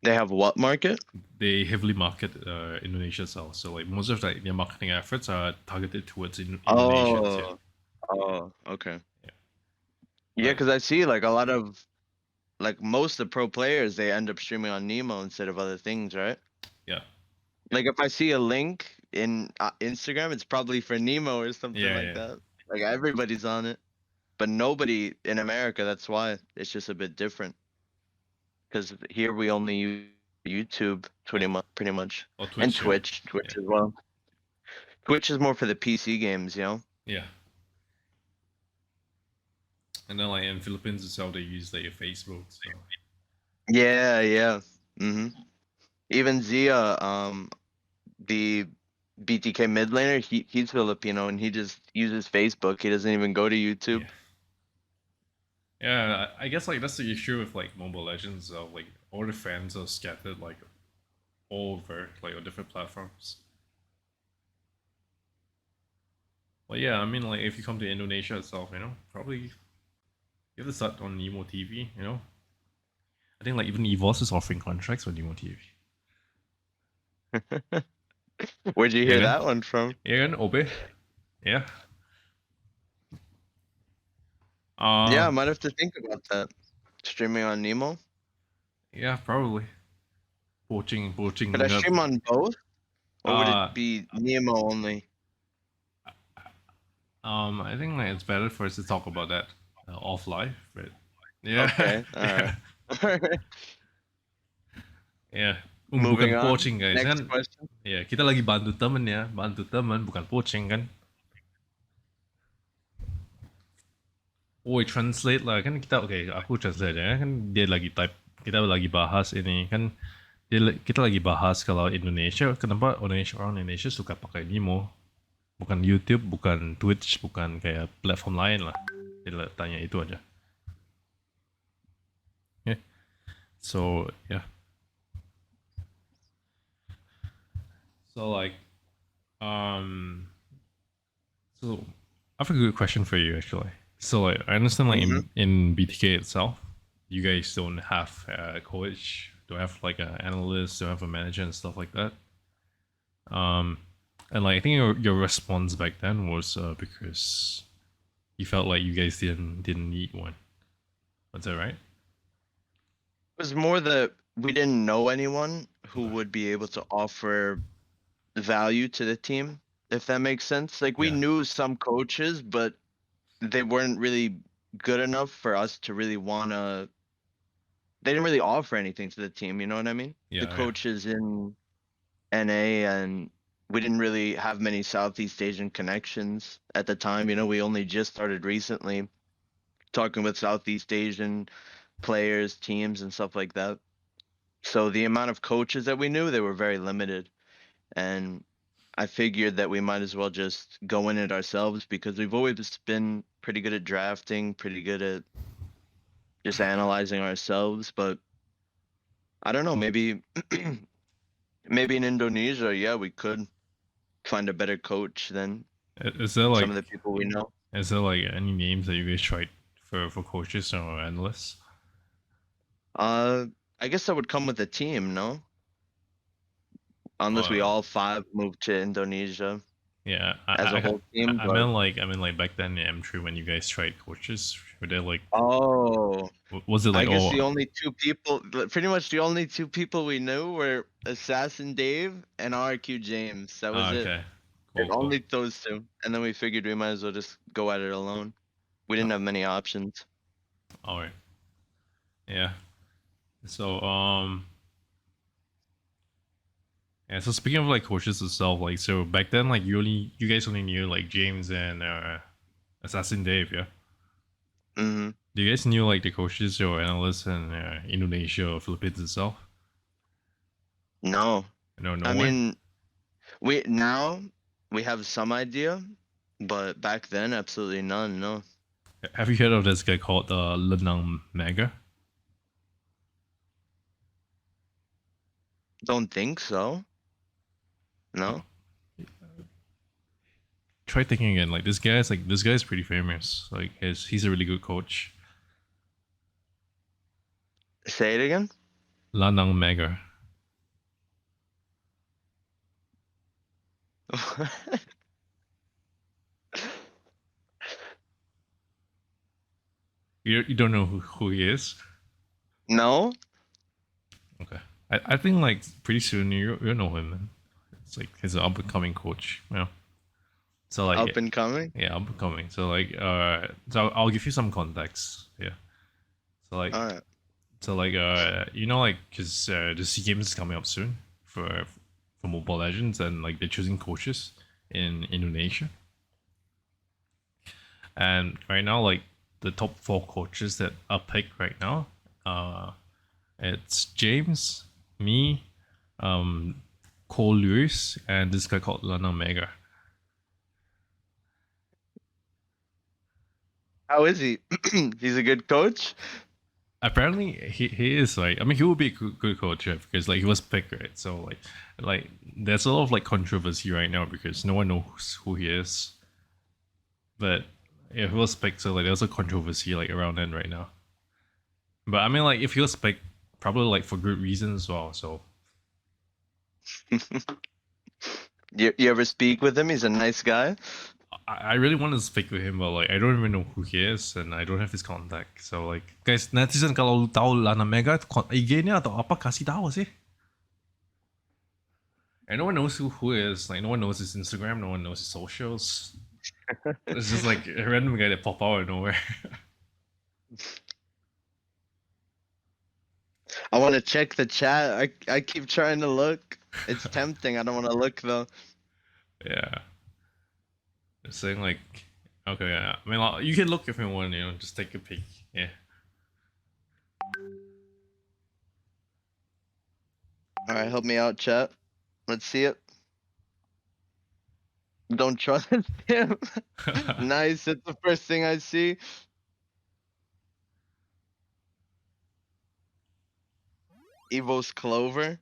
[SPEAKER 2] They have what market?
[SPEAKER 1] They heavily market Indonesia itself. So like most of like their marketing efforts are targeted towards Indonesians. Yeah.
[SPEAKER 2] Oh, okay.
[SPEAKER 1] Yeah.
[SPEAKER 2] Yeah,
[SPEAKER 1] Like
[SPEAKER 2] because I see like a lot of like most of the pro players they end up streaming on Nemo instead of other things, right?
[SPEAKER 1] yeah.
[SPEAKER 2] Like if I see a link in Instagram, it's probably for Nemo or something
[SPEAKER 1] Yeah,
[SPEAKER 2] like
[SPEAKER 1] yeah.
[SPEAKER 2] that. Like everybody's on it, but nobody in America. That's why it's just a bit different. Because here we only use YouTube pretty much,
[SPEAKER 1] Or
[SPEAKER 2] and
[SPEAKER 1] Twitch, yeah.
[SPEAKER 2] Twitch
[SPEAKER 1] Yeah.
[SPEAKER 2] as well. Twitch is more for the PC games, you know.
[SPEAKER 1] Yeah. And then like in Philippines itself they use like Facebook, so
[SPEAKER 2] Yeah, yeah. Even Zia, the BTK mid laner, he's Filipino and he just uses Facebook. He doesn't even go to YouTube.
[SPEAKER 1] yeah. Yeah, I guess like that's the issue with like Mobile Legends of like all the fans are scattered like all over like on different platforms. But yeah, I mean like if you come to Indonesia itself, probably you have to start on Nemo TV, I think like even EVOS is offering contracts on Nemo TV.
[SPEAKER 2] Where'd you
[SPEAKER 1] Yeah,
[SPEAKER 2] hear
[SPEAKER 1] kan?
[SPEAKER 2] that one from?
[SPEAKER 1] Yeah, kan? OB. Yeah.
[SPEAKER 2] Yeah, I
[SPEAKER 1] Um.
[SPEAKER 2] might have to think about that. Streaming on Nemo.
[SPEAKER 1] Yeah, probably. Poaching
[SPEAKER 2] Could I
[SPEAKER 1] up.
[SPEAKER 2] stream on both, or would
[SPEAKER 1] Uh.
[SPEAKER 2] it be Nemo only?
[SPEAKER 1] I think like it's better for us to talk about that off live, but yeah,
[SPEAKER 2] Okay, all right.
[SPEAKER 1] yeah, yeah.
[SPEAKER 2] Moving
[SPEAKER 1] Bukan
[SPEAKER 2] on.
[SPEAKER 1] poaching guys
[SPEAKER 2] Next
[SPEAKER 1] kan?
[SPEAKER 2] question.
[SPEAKER 1] Ya kita lagi bantu temen ya, bantu temen bukan poaching kan? Woi translate lah kan kita oke aku translate ya kan dia lagi type kita lagi bahas ini kan kita lagi bahas kalau Indonesia kenapa orang Indonesia suka pakai Nemo bukan YouTube bukan Twitch bukan kayak platform lain lah dia tanya itu aja. Yeah. So yeah. So like so I have a good question for you actually. So like I understand like in BTK itself, you guys don't have a coach, don't have like an analyst, don't have a manager and stuff like that. And like I think your response back then was because you felt like you guys didn't need one. Was that right?
[SPEAKER 2] It was more that we didn't know anyone who
[SPEAKER 1] Okay.
[SPEAKER 2] would be able to offer value to the team, if that makes sense. Like we
[SPEAKER 1] Yeah.
[SPEAKER 2] knew some coaches, but they weren't really good enough for us to really wanna. They didn't really offer anything to the team. You know what I mean?
[SPEAKER 1] Yeah.
[SPEAKER 2] The coaches in NA, and we didn't really have many Southeast Asian connections at the time. You know, we only just started recently talking with Southeast Asian players, teams, and stuff like that. So the amount of coaches that we knew, they were very limited. And I figured that we might as well just go in it ourselves because we've always been pretty good at drafting, pretty good at just analyzing ourselves. But I don't know, maybe maybe in Indonesia, yeah, we could find a better coach than
[SPEAKER 1] Is there like
[SPEAKER 2] some of the people we know.
[SPEAKER 1] is there like any names that you guys tried for coaches or analysts?
[SPEAKER 2] I guess that would come with the team, no? Unless we all 5 moved to Indonesia
[SPEAKER 1] Yeah,
[SPEAKER 2] as a whole team.
[SPEAKER 1] I
[SPEAKER 2] But
[SPEAKER 1] meant like back then in M3 when you guys tried coaches, were they like
[SPEAKER 2] oh,
[SPEAKER 1] was it
[SPEAKER 2] I
[SPEAKER 1] like
[SPEAKER 2] guess the only 2 people, pretty much the only 2 people we knew were Assassin Dave and RQ James. That was it.
[SPEAKER 1] okay,
[SPEAKER 2] And
[SPEAKER 1] cool.
[SPEAKER 2] only those 2. And then we figured we might as well just go at it alone. We didn't have many options.
[SPEAKER 1] All right. Yeah. So yeah. So speaking of like coaches itself, like so back then, like you guys only knew like James and Assassin Dave, yeah.
[SPEAKER 2] Hmm.
[SPEAKER 1] Do you guys knew like the coaches or analysts in Indonesia or Philippines itself?
[SPEAKER 2] No.
[SPEAKER 1] No
[SPEAKER 2] I
[SPEAKER 1] one.
[SPEAKER 2] mean, we have some idea, but back then, absolutely none. No.
[SPEAKER 1] Have you heard of this guy called Lenang Mega?
[SPEAKER 2] Don't think so. No.
[SPEAKER 1] Try thinking again. Like this guy's pretty famous. Like he's a really good coach.
[SPEAKER 2] Say it again.
[SPEAKER 1] Lanang Mega. You don't know who he is?
[SPEAKER 2] No?
[SPEAKER 1] Okay. I think like pretty soon you know him, man. It's like he's an up and coming coach. Yeah. So like
[SPEAKER 2] Up and coming?
[SPEAKER 1] yeah, up and coming. So like so I'll give you some context. Yeah. So like
[SPEAKER 2] Alright.
[SPEAKER 1] you know like because the SEA Games is coming up soon for Mobile Legends, and like they're choosing coaches in Indonesia. And right now, like the top 4 coaches that are picked right now, it's James, me, Cole Lewis, and this guy called Lana Mega.
[SPEAKER 2] How is he? He's a good coach?
[SPEAKER 1] Apparently, he is like, I mean, he will be a good coach, right? Because like he was picked, right? So like there's a lot of like controversy right now because no one knows who he is. But yeah, he was picked, so like there's a controversy like around that right now. But I mean, like if he was picked, probably like for good reasons as well. So
[SPEAKER 2] You ever speak with him? He's a nice guy.
[SPEAKER 1] I really want to speak with him, but like I don't even know who he is and I don't have his contact. So like guys, netizen kalau tahu Lana Mega IG-nya atau apa kasih tahu sih. And no one knows who he is. Like no one knows his Instagram, no one knows his socials. It's just like a random guy that pop out of nowhere.
[SPEAKER 2] I want to check the chat. I keep trying to look. It's tempting. I don't want to look though.
[SPEAKER 1] Yeah. It's saying like, okay, yeah. I mean, like, you can look if you want, just take a peek. Yeah.
[SPEAKER 2] All right, help me out, chat. Let's see it. Don't trust him. Nice. It's the first thing I see. Evo's Clover.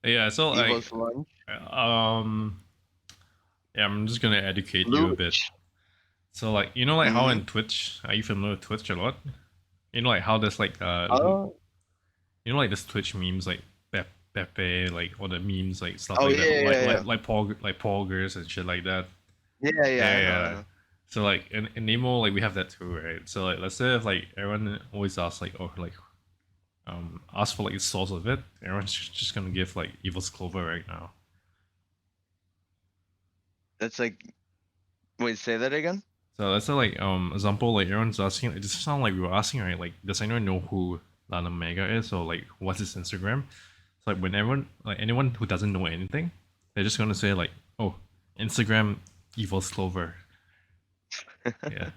[SPEAKER 1] Yeah, so like,
[SPEAKER 2] Evo's Lunch.
[SPEAKER 1] yeah, I'm just gonna educate you a bit.
[SPEAKER 2] Luch.
[SPEAKER 1] So like, like how
[SPEAKER 2] Mhm.
[SPEAKER 1] in Twitch, are you familiar with Twitch a lot? Like how there's like
[SPEAKER 2] Oh.
[SPEAKER 1] like this Twitch memes like Pepe, like all the memes like stuff
[SPEAKER 2] Oh
[SPEAKER 1] like
[SPEAKER 2] yeah,
[SPEAKER 1] that,
[SPEAKER 2] yeah.
[SPEAKER 1] like poggers and shit like that.
[SPEAKER 2] Yeah, I know.
[SPEAKER 1] So like in Nemo, like we have that too, right? So like let's say if like everyone always asks like ask for like the source of it, everyone's just gonna give like Evil's Clover right now.
[SPEAKER 2] That's like, wait, say that again.
[SPEAKER 1] So let's say like example, like everyone's asking, it just sound like we were asking, right? Like does anyone know who Lana Mega is, or like what's his Instagram? So like when anyone who doesn't know anything, they're just gonna say like, oh, Instagram Evil's Clover. Yeah.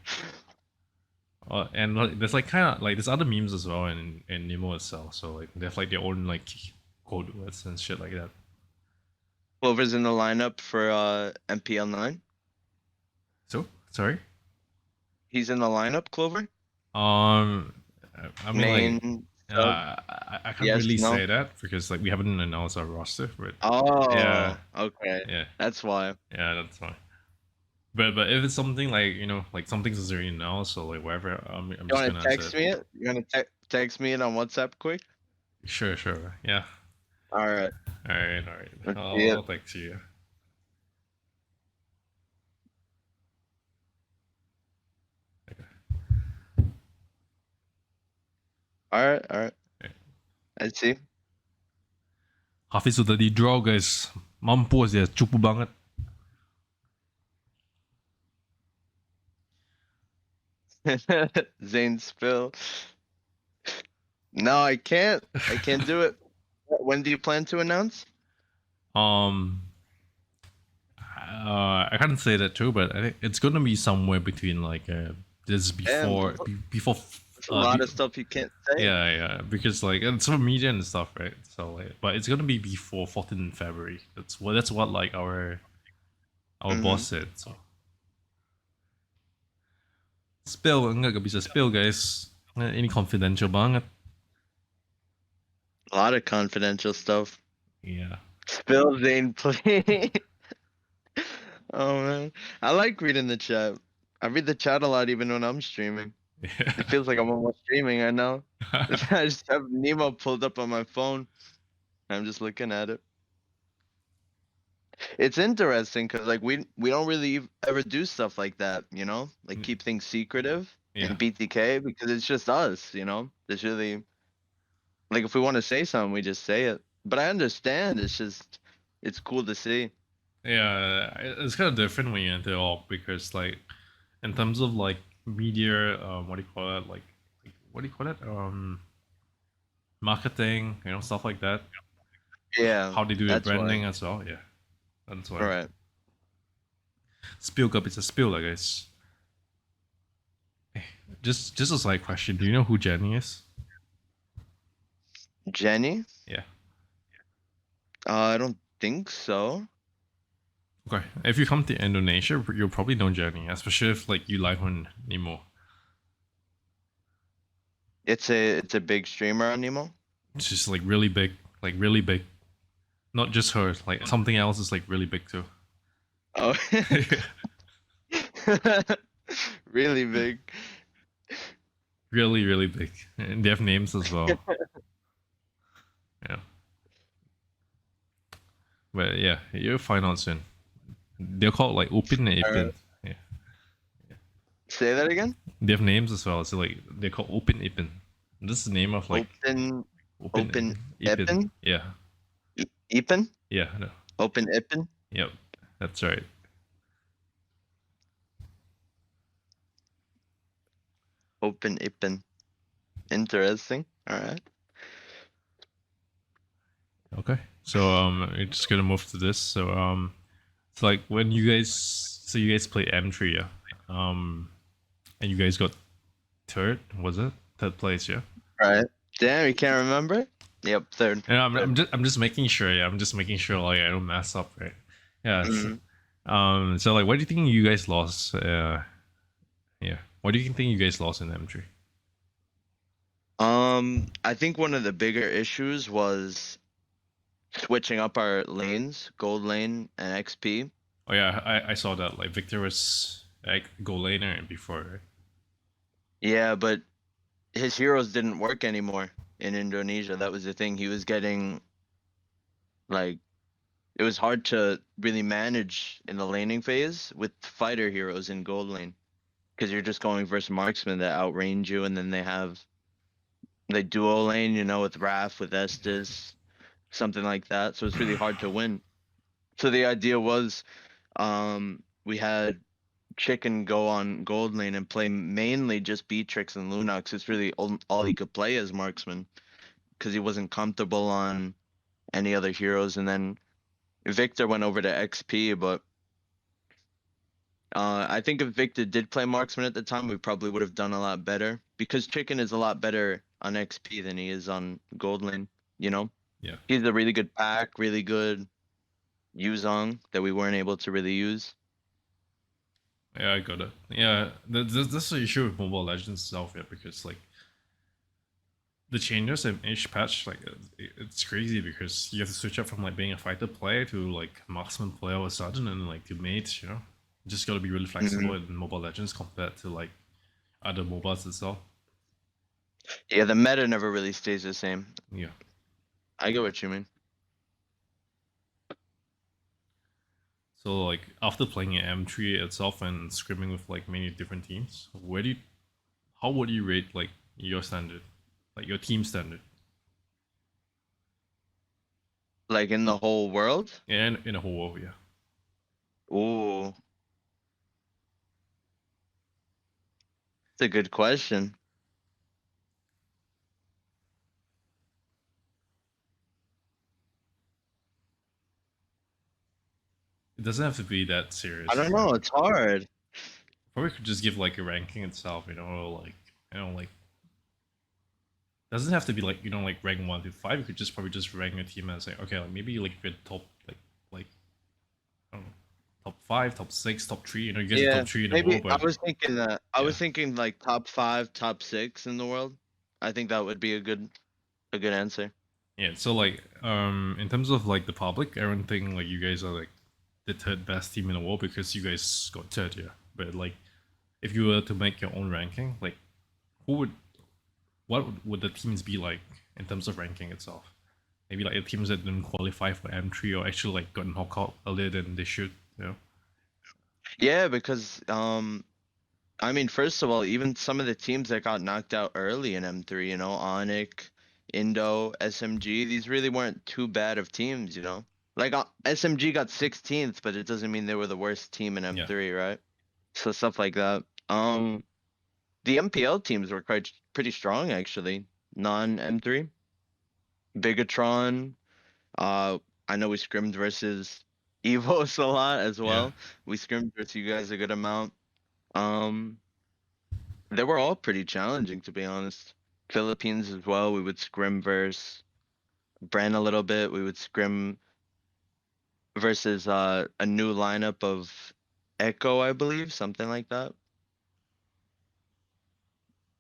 [SPEAKER 1] And like, there's like kind of like there's other memes as well in Nemo itself. So like they have like their own like code words and shit like that.
[SPEAKER 2] Clover's in the lineup for MPL 9.
[SPEAKER 1] So sorry.
[SPEAKER 2] He's in the lineup, Clover.
[SPEAKER 1] I mean
[SPEAKER 2] Main.
[SPEAKER 1] like I can't
[SPEAKER 2] Yes,
[SPEAKER 1] really
[SPEAKER 2] no?
[SPEAKER 1] say that because like we haven't announced our roster, but
[SPEAKER 2] Oh,
[SPEAKER 1] yeah,
[SPEAKER 2] okay.
[SPEAKER 1] yeah,
[SPEAKER 2] That's why.
[SPEAKER 1] yeah, that's fine. But if it's something like like something's already announced, so like whatever, I'm
[SPEAKER 2] You
[SPEAKER 1] just
[SPEAKER 2] want
[SPEAKER 1] gonna
[SPEAKER 2] to
[SPEAKER 1] answer
[SPEAKER 2] text
[SPEAKER 1] it.
[SPEAKER 2] me it? You want to text me it on WhatsApp quick?
[SPEAKER 1] Sure, yeah.
[SPEAKER 2] All right.
[SPEAKER 1] All right.
[SPEAKER 2] Let's see it.
[SPEAKER 1] I'll text you.
[SPEAKER 2] All right.
[SPEAKER 1] Okay.
[SPEAKER 2] I see.
[SPEAKER 1] Hafiz sudah di draw guys, mampus ya, cupu banget.
[SPEAKER 2] Zane Spill. No, I can't. I can't do it. When do you plan to announce?
[SPEAKER 1] I can't say that too, but I think it's gonna be somewhere between like this before
[SPEAKER 2] Damn,
[SPEAKER 1] before.
[SPEAKER 2] There's a lot of stuff you can't say.
[SPEAKER 1] Yeah, because like it's for media and stuff, right? So like, but it's gonna be before 14th February. That's what like our boss said. So spill enggak bisa spill guys. Ini confidential banget.
[SPEAKER 2] A lot of confidential stuff.
[SPEAKER 1] Yeah.
[SPEAKER 2] Spill Zane, please. Oh man, I like reading the chat. I read the chat a lot even when I'm streaming. It feels like I'm almost streaming right now. I just have Nemo pulled up on my phone. I'm just looking at it. It's interesting because like we don't really ever do stuff like that, you know, like keep things secretive
[SPEAKER 1] Yeah.
[SPEAKER 2] in BTK because it's just us, you know. There's really like if we want to say something, we just say it. But I understand. It's cool to see.
[SPEAKER 1] Yeah, it's kind of different when you're into all because like in terms of like media, what do you call it? Like what do you call it? Marketing, stuff like that.
[SPEAKER 2] Yeah,
[SPEAKER 1] How they do their
[SPEAKER 2] that's why.
[SPEAKER 1] branding as well. Yeah, that's why.
[SPEAKER 2] Right.
[SPEAKER 1] Spill cup is a spill, I guess. Just a side question. Do you know who Jenny is?
[SPEAKER 2] Jenny?
[SPEAKER 1] Yeah.
[SPEAKER 2] I don't think so.
[SPEAKER 1] Okay. If you come to Indonesia, you'll probably know Jenny, especially if like you live on Nemo.
[SPEAKER 2] It's a big streamer on Nemo.
[SPEAKER 1] She's like really big, like really big. Not just her, like something else is like really big too.
[SPEAKER 2] Oh, really big.
[SPEAKER 1] Really, really big. And they have names as well. Yeah. But yeah, you'll find out soon. They're called like Upin and Ipin.
[SPEAKER 2] Alright.
[SPEAKER 1] Yeah.
[SPEAKER 2] Say that again.
[SPEAKER 1] They have names as well. So like they're called Upin Ipin. This is the name of like
[SPEAKER 2] Open Ipin.
[SPEAKER 1] Yeah.
[SPEAKER 2] Ipin.
[SPEAKER 1] Yeah. No.
[SPEAKER 2] Open Ipin.
[SPEAKER 1] Yep. That's right.
[SPEAKER 2] Open Ipin. Interesting. All right.
[SPEAKER 1] Okay. So we're just gonna move to this. So it's like when you guys play M3, yeah. And you guys got third, was it? Third place, yeah.
[SPEAKER 2] All right. Damn, you can't remember? Yep, third.
[SPEAKER 1] And I'm just making sure, yeah. I'm just making sure like I don't mess up, right? Yeah. So like, what do you think you guys lost? Yeah. What do you think you guys lost in M3?
[SPEAKER 2] I think one of the bigger issues was switching up our lanes, gold lane and XP.
[SPEAKER 1] Oh yeah, I saw that. Like Victor was like goal laner before, right?
[SPEAKER 2] Yeah, but his heroes didn't work anymore in Indonesia. That was the thing. He was getting like it was hard to really manage in the laning phase with fighter heroes in gold lane because you're just going versus marksmen that outrange you, and then they duo lane, you know, with Raph, with Estes, something like that. So it's really hard to win. So the idea was, we had Chicken go on gold lane and play mainly just Beatrix and Lunox. It's really all he could play as marksman because he wasn't comfortable on any other heroes. And then Victor went over to XP, but I think if Victor did play marksman at the time, we probably would have done a lot better because Chicken is a lot better on XP than he is on gold lane, you know?
[SPEAKER 1] Yeah.
[SPEAKER 2] He's a really good pack, really good Yuzong that we weren't able to really use.
[SPEAKER 1] Yeah, I got it. Yeah, that's the issue with Mobile Legends itself, yeah, because like the changes in each patch, like it's crazy because you have to switch up from like being a fighter player to like marksman player all of a sudden, and like to mates, you just gotta be really flexible in Mobile Legends compared to like other MOBAs itself.
[SPEAKER 2] Yeah, the meta never really stays the same.
[SPEAKER 1] Yeah.
[SPEAKER 2] I get what you mean.
[SPEAKER 1] So like after playing M3 itself and scrimming with like many different teams, how would you rate like your standard, like your team standard?
[SPEAKER 2] Like in the whole world?
[SPEAKER 1] Yeah, in a whole world, yeah.
[SPEAKER 2] Ooh. It's a good question.
[SPEAKER 1] It doesn't have to be that serious.
[SPEAKER 2] I don't know. It's hard.
[SPEAKER 1] Probably could just give like a ranking itself, like doesn't have to be like like rank 1 to 5. You could just probably just rank your team and say, okay, like maybe like your top like I don't know, top 5, top 6, top 3. You get the top 3 in the
[SPEAKER 2] maybe
[SPEAKER 1] world. But
[SPEAKER 2] I was thinking that. I was thinking like top 5, top 6 in the world. I think that would be a good answer.
[SPEAKER 1] Yeah, so like in terms of like the public, everyone think like you guys are like the third best team in the world because you guys got third, yeah. But like if you were to make your own ranking, like what would the teams be like in terms of ranking itself? Maybe like the teams that didn't qualify for M3 or actually like got knocked out earlier than they should. You know?
[SPEAKER 2] Yeah, because I mean, first of all, even some of the teams that got knocked out early in M3, you know, Onic, Indo, SMG, these really weren't too bad of teams, you know. Like SMG got 16th, but it doesn't mean they were the worst team in
[SPEAKER 1] Yeah.
[SPEAKER 2] M3, right? So stuff like that. The MPL teams were quite pretty strong actually. Non M3, Bigatron. I know we scrimmed versus Evos a lot as
[SPEAKER 1] Yeah.
[SPEAKER 2] well. We scrimmed with you guys a good amount. Um, they were all pretty challenging to be honest. Philippines as well. We would scrim versus Bren a little bit. We would scrim versus a new lineup of Echo, I believe, something like that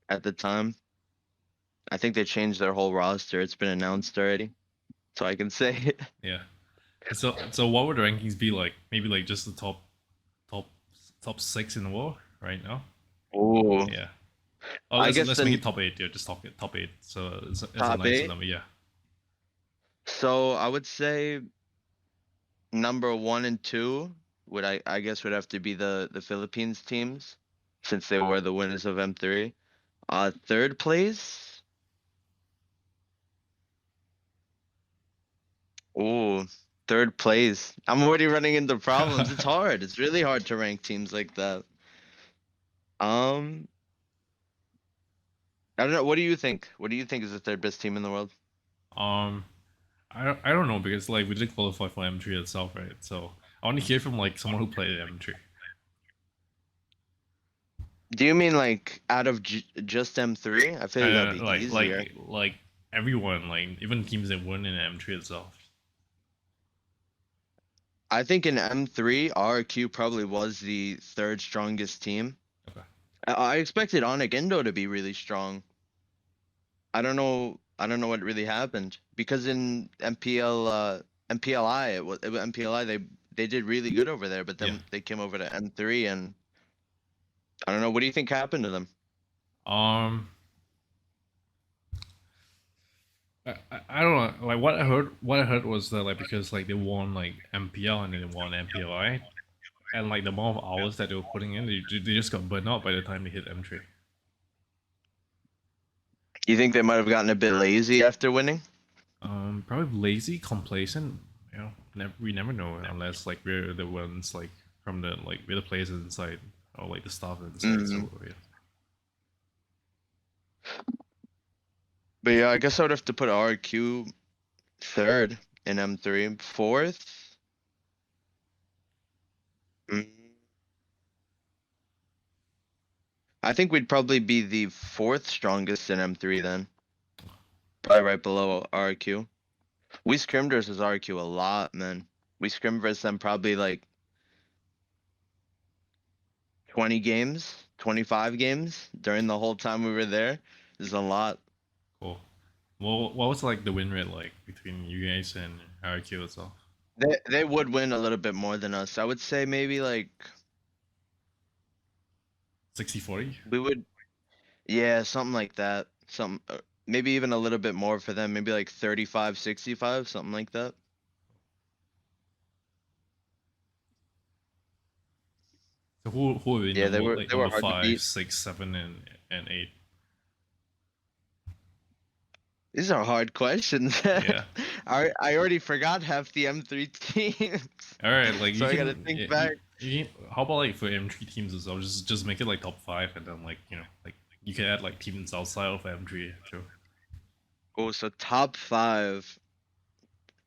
[SPEAKER 2] at the time. I think they changed their whole roster. It's been announced already, so I can say it.
[SPEAKER 1] Yeah. So what would the rankings be like? Maybe like just the top top 6 in the world right now.
[SPEAKER 2] Ooh,
[SPEAKER 1] Yeah. Oh,
[SPEAKER 2] I
[SPEAKER 1] let's
[SPEAKER 2] guess
[SPEAKER 1] make
[SPEAKER 2] then
[SPEAKER 1] it top 8. Yeah, just top 8. So it's a
[SPEAKER 2] top
[SPEAKER 1] nice
[SPEAKER 2] eight.
[SPEAKER 1] number. Yeah.
[SPEAKER 2] So I would say number 1 and 2 would I guess would have to be the Philippines teams since they were the winners of M3. Third place. Ooh, third place. I'm already running into problems. It's hard. It's really hard to rank teams like that. Um, I don't know. What do you think? What do you think is the third best team in the world?
[SPEAKER 1] um, I don't know because like we did qualify for M3 itself, right? So I want to hear from like someone who played M3.
[SPEAKER 2] Do you mean like out of just M3? I feel like that'd be easier.
[SPEAKER 1] Like everyone, like even teams that won in M3 itself.
[SPEAKER 2] I think in M3, RQ probably was the third strongest team.
[SPEAKER 1] Okay.
[SPEAKER 2] I expected Onic Indo to be really strong. I don't know. I don't know what really happened because in MPLI, it was MPLI. They did really good over there, but
[SPEAKER 1] Yeah.
[SPEAKER 2] then they came over to M3, and I don't know. What do you think happened to them?
[SPEAKER 1] Um, I don't know. Like what I heard was that like because like they won like MPL and then they won MPLI, and like the amount of hours that they were putting in, they just got burned out by the time they hit M3.
[SPEAKER 2] You think they might have gotten a bit lazy after winning?
[SPEAKER 1] Probably lazy, complacent. You know, we never know unless like we're the ones like from the like we're the players inside or like the staff inside.
[SPEAKER 2] Hmm.
[SPEAKER 1] So yeah.
[SPEAKER 2] But yeah, I guess I would have to put RQ third in M3. Fourth. Mm, I think we'd probably be the fourth strongest in M3 then. Probably right below RQ. We scrimmed versus RQ a lot, man. We scrimmed versus them probably like 20 games, 25 games during the whole time we were there. There's a lot.
[SPEAKER 1] Cool. Well, what was like the win rate like between you guys and RQ itself?
[SPEAKER 2] They would win a little bit more than us. I would say maybe like
[SPEAKER 1] 60-40?
[SPEAKER 2] we would, yeah, something like that. Some maybe even a little bit more for them. Maybe like 35-65, something like that.
[SPEAKER 1] So who would be
[SPEAKER 2] Yeah,
[SPEAKER 1] number
[SPEAKER 2] they were
[SPEAKER 1] number
[SPEAKER 2] hard to
[SPEAKER 1] 5,
[SPEAKER 2] beat.
[SPEAKER 1] 6, 7, and 8?
[SPEAKER 2] These are hard questions.
[SPEAKER 1] Yeah.
[SPEAKER 2] I already forgot half the M3 teams,
[SPEAKER 1] All right, like
[SPEAKER 2] so I gotta think back.
[SPEAKER 1] how about like for M3 teams as well? Just make it like top 5, and then like like you can add like teams outside of M3 too.
[SPEAKER 2] Oh, so top 5.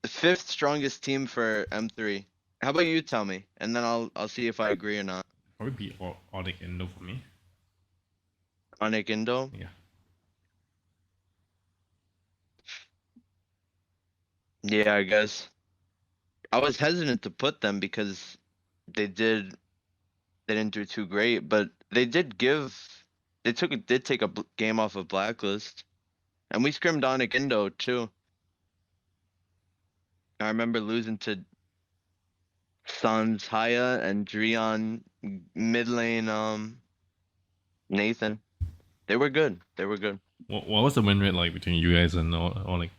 [SPEAKER 2] The fifth strongest team for M3. How about you tell me, and then I'll see if I agree or not.
[SPEAKER 1] Probably be Onic Indo for me.
[SPEAKER 2] Onic Indo.
[SPEAKER 1] Yeah.
[SPEAKER 2] Yeah, I guess. I was hesitant to put them because they didn't do too great, but did take a game off of Blacklist, and we scrimmed Onic Indo too. I remember losing to Sans Haya and Drion mid lane Nathan. They were good. They were good.
[SPEAKER 1] What was the win rate like between you guys and or like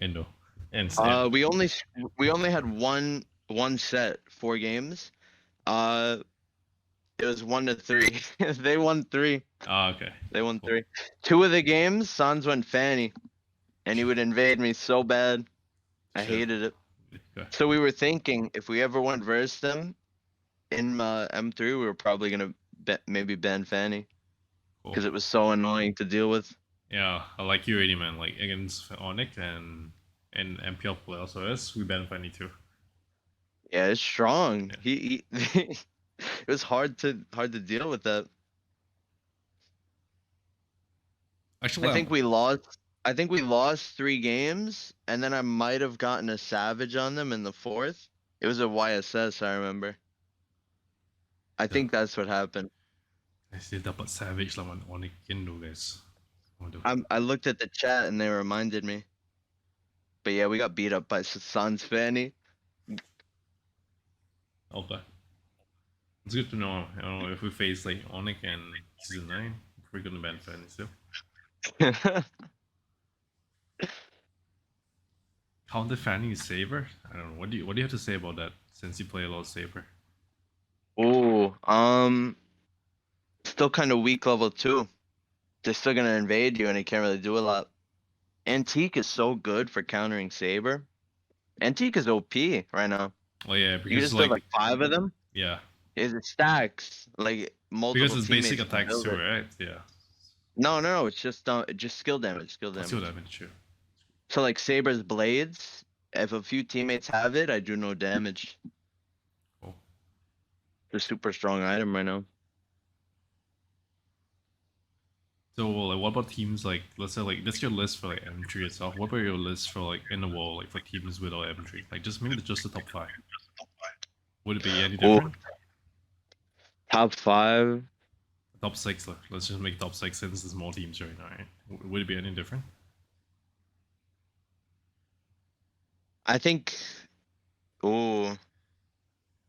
[SPEAKER 1] Indo? And
[SPEAKER 2] We only had one set, 4 games. It was 1-3. They won 3.
[SPEAKER 1] Okay.
[SPEAKER 2] They won
[SPEAKER 1] Cool.
[SPEAKER 2] 3. 2 of the games, Sans went Fanny, and he would invade me so bad. I
[SPEAKER 1] Sure.
[SPEAKER 2] hated it.
[SPEAKER 1] Okay.
[SPEAKER 2] So we were thinking if we ever went versus them in M3, we were probably gonna maybe ban Fanny
[SPEAKER 1] Cool.
[SPEAKER 2] because it was so annoying to deal with.
[SPEAKER 1] Yeah, I like you already, man. Like against Onyx and MPL players, so yes, we ban Fanny too.
[SPEAKER 2] Yeah, it's strong.
[SPEAKER 1] Yeah.
[SPEAKER 2] He it was hard to deal with that.
[SPEAKER 1] Actually,
[SPEAKER 2] I think we lost 3 games, and then I might have gotten a savage on them in the 4th. It was a YSS, I remember. I think that's what happened.
[SPEAKER 1] Dia dapat savage lawan Onyx Indo, guys. Waduh.
[SPEAKER 2] I looked at the chat and they reminded me. But yeah, we got beat up by Sans Fanny.
[SPEAKER 1] Okay. It's good to know. You know, if we face like Onyx and season 9, we're gonna ban Fanny still. Counter Fanny is Saber? I don't know. What do you have to say about that? Since you play a lot of Saber.
[SPEAKER 2] Ooh, still kind of weak level 2. They're still gonna invade you, and he can't really do a lot. Antique is so good for countering Saber. Antique is OP right now.
[SPEAKER 1] Oh yeah,
[SPEAKER 2] You
[SPEAKER 1] because
[SPEAKER 2] just
[SPEAKER 1] like,
[SPEAKER 2] have like 5 of them.
[SPEAKER 1] yeah,
[SPEAKER 2] It stacks like multiple
[SPEAKER 1] because it's
[SPEAKER 2] teammates.
[SPEAKER 1] basic
[SPEAKER 2] can
[SPEAKER 1] attacks
[SPEAKER 2] build
[SPEAKER 1] too,
[SPEAKER 2] it.
[SPEAKER 1] right? Yeah.
[SPEAKER 2] No, it's just skill damage,
[SPEAKER 1] Let's see what damage. Sure.
[SPEAKER 2] So like Saber's blades, if a few teammates have it, I do no damage.
[SPEAKER 1] Cool.
[SPEAKER 2] It's a super strong item right now.
[SPEAKER 1] So like, what about teams like, let's say like, that's your list for like M3 itself. What about your list for like in the wall, like for teams without M3? Like just maybe just the top 5. Would it be any
[SPEAKER 2] Oh,
[SPEAKER 1] different?
[SPEAKER 2] top 5.
[SPEAKER 1] Top 6. Let's just make top 6 since there's more teams right now. Right? Would it be any different?
[SPEAKER 2] I think. Oh,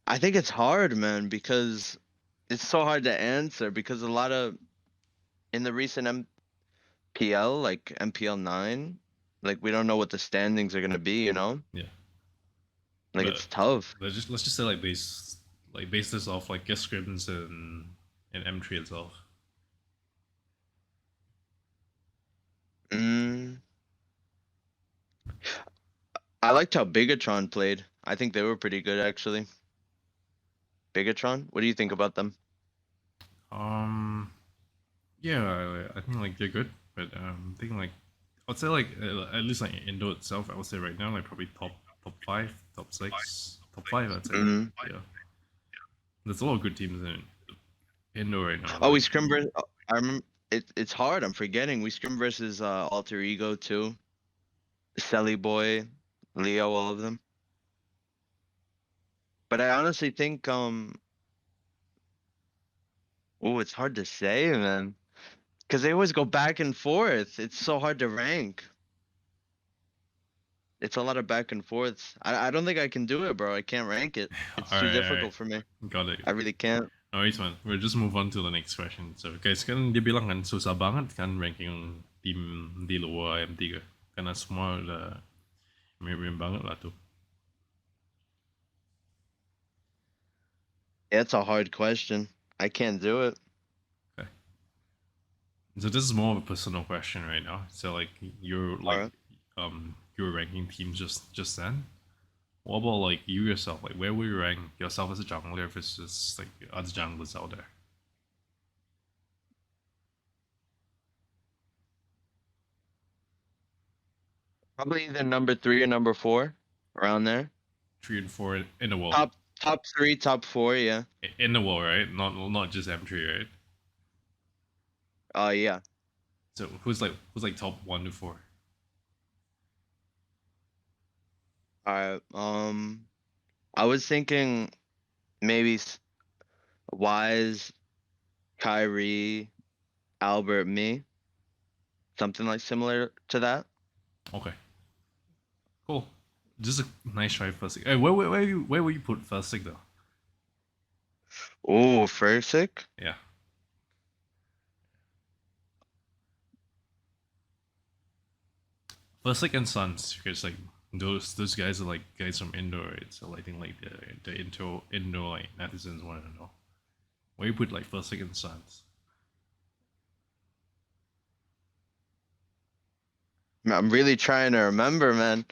[SPEAKER 2] I think it's hard, man, because it's so hard to answer because a lot of in the recent MPL, like MPL 9, like we don't know what the standings are gonna be, you know?
[SPEAKER 1] Yeah.
[SPEAKER 2] Like
[SPEAKER 1] But
[SPEAKER 2] it's tough.
[SPEAKER 1] let's just say like base this off like guest scrims and M3 itself.
[SPEAKER 2] I liked how Bigatron played. I think they were pretty good actually. Bigatron, what do you think about them?
[SPEAKER 1] Yeah, I think like they're good, but I think like I'd say like at least like Indo itself, I would say right now like probably top 5, top 6, top 5. I'd say.
[SPEAKER 2] Mhm.
[SPEAKER 1] Yeah, there's a lot of good teams in Indo right now.
[SPEAKER 2] Oh, we scrim versus. I remember. It's hard. I'm forgetting. We scrim versus Alter Ego too. Selly Boy, Leo, all of them. But I honestly think oh, it's hard to say, man. Because they always go back and forth. It's so hard to rank. It's a lot of back and forths. I don't think I can do it, bro. I can't rank it. It's too difficult for me.
[SPEAKER 1] Got it.
[SPEAKER 2] I really can't.
[SPEAKER 1] Alright man, we'll just move on to the next question. So guys, kan dia bilang kan susah banget kan ranking tim di luar M3 karena semua udah mirip banget lah tuh.
[SPEAKER 2] Yeah, it's a hard question. I can't do it.
[SPEAKER 1] Okay. So this is more of a personal question right now. So like you're like you're ranking teams just then. What about like you yourself? Like where would you rank yourself as a jungler versus like other junglers out there?
[SPEAKER 2] Probably either number 3 or number 4, around there.
[SPEAKER 1] 3 and 4 in the world.
[SPEAKER 2] Top 3, top 4, yeah.
[SPEAKER 1] In the world, right? Not just M3, right?
[SPEAKER 2] Yeah.
[SPEAKER 1] So who's like top 1 to 4?
[SPEAKER 2] Alright. I was thinking maybe Wise, Kyrie, Albert, me. Something like similar to that.
[SPEAKER 1] Okay. Cool. Just a nice try first. Hey, where will you put first stick though?
[SPEAKER 2] Oh, first pick?
[SPEAKER 1] Yeah. First and Sons, because like those guys are like guys from Indo, right? So I think like the Indo like netizens want to know where you put like First and Sons.
[SPEAKER 2] I'm really trying to remember, man,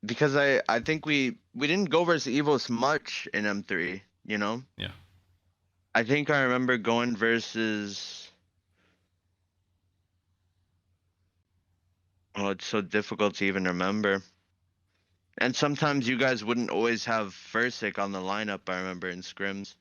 [SPEAKER 2] because I think we didn't go versus Evos much in M3. You know,
[SPEAKER 1] Yeah.
[SPEAKER 2] I think I remember going versus. Oh, it's so difficult to even remember. And sometimes you guys wouldn't always have Fursick on the lineup. I remember in scrims.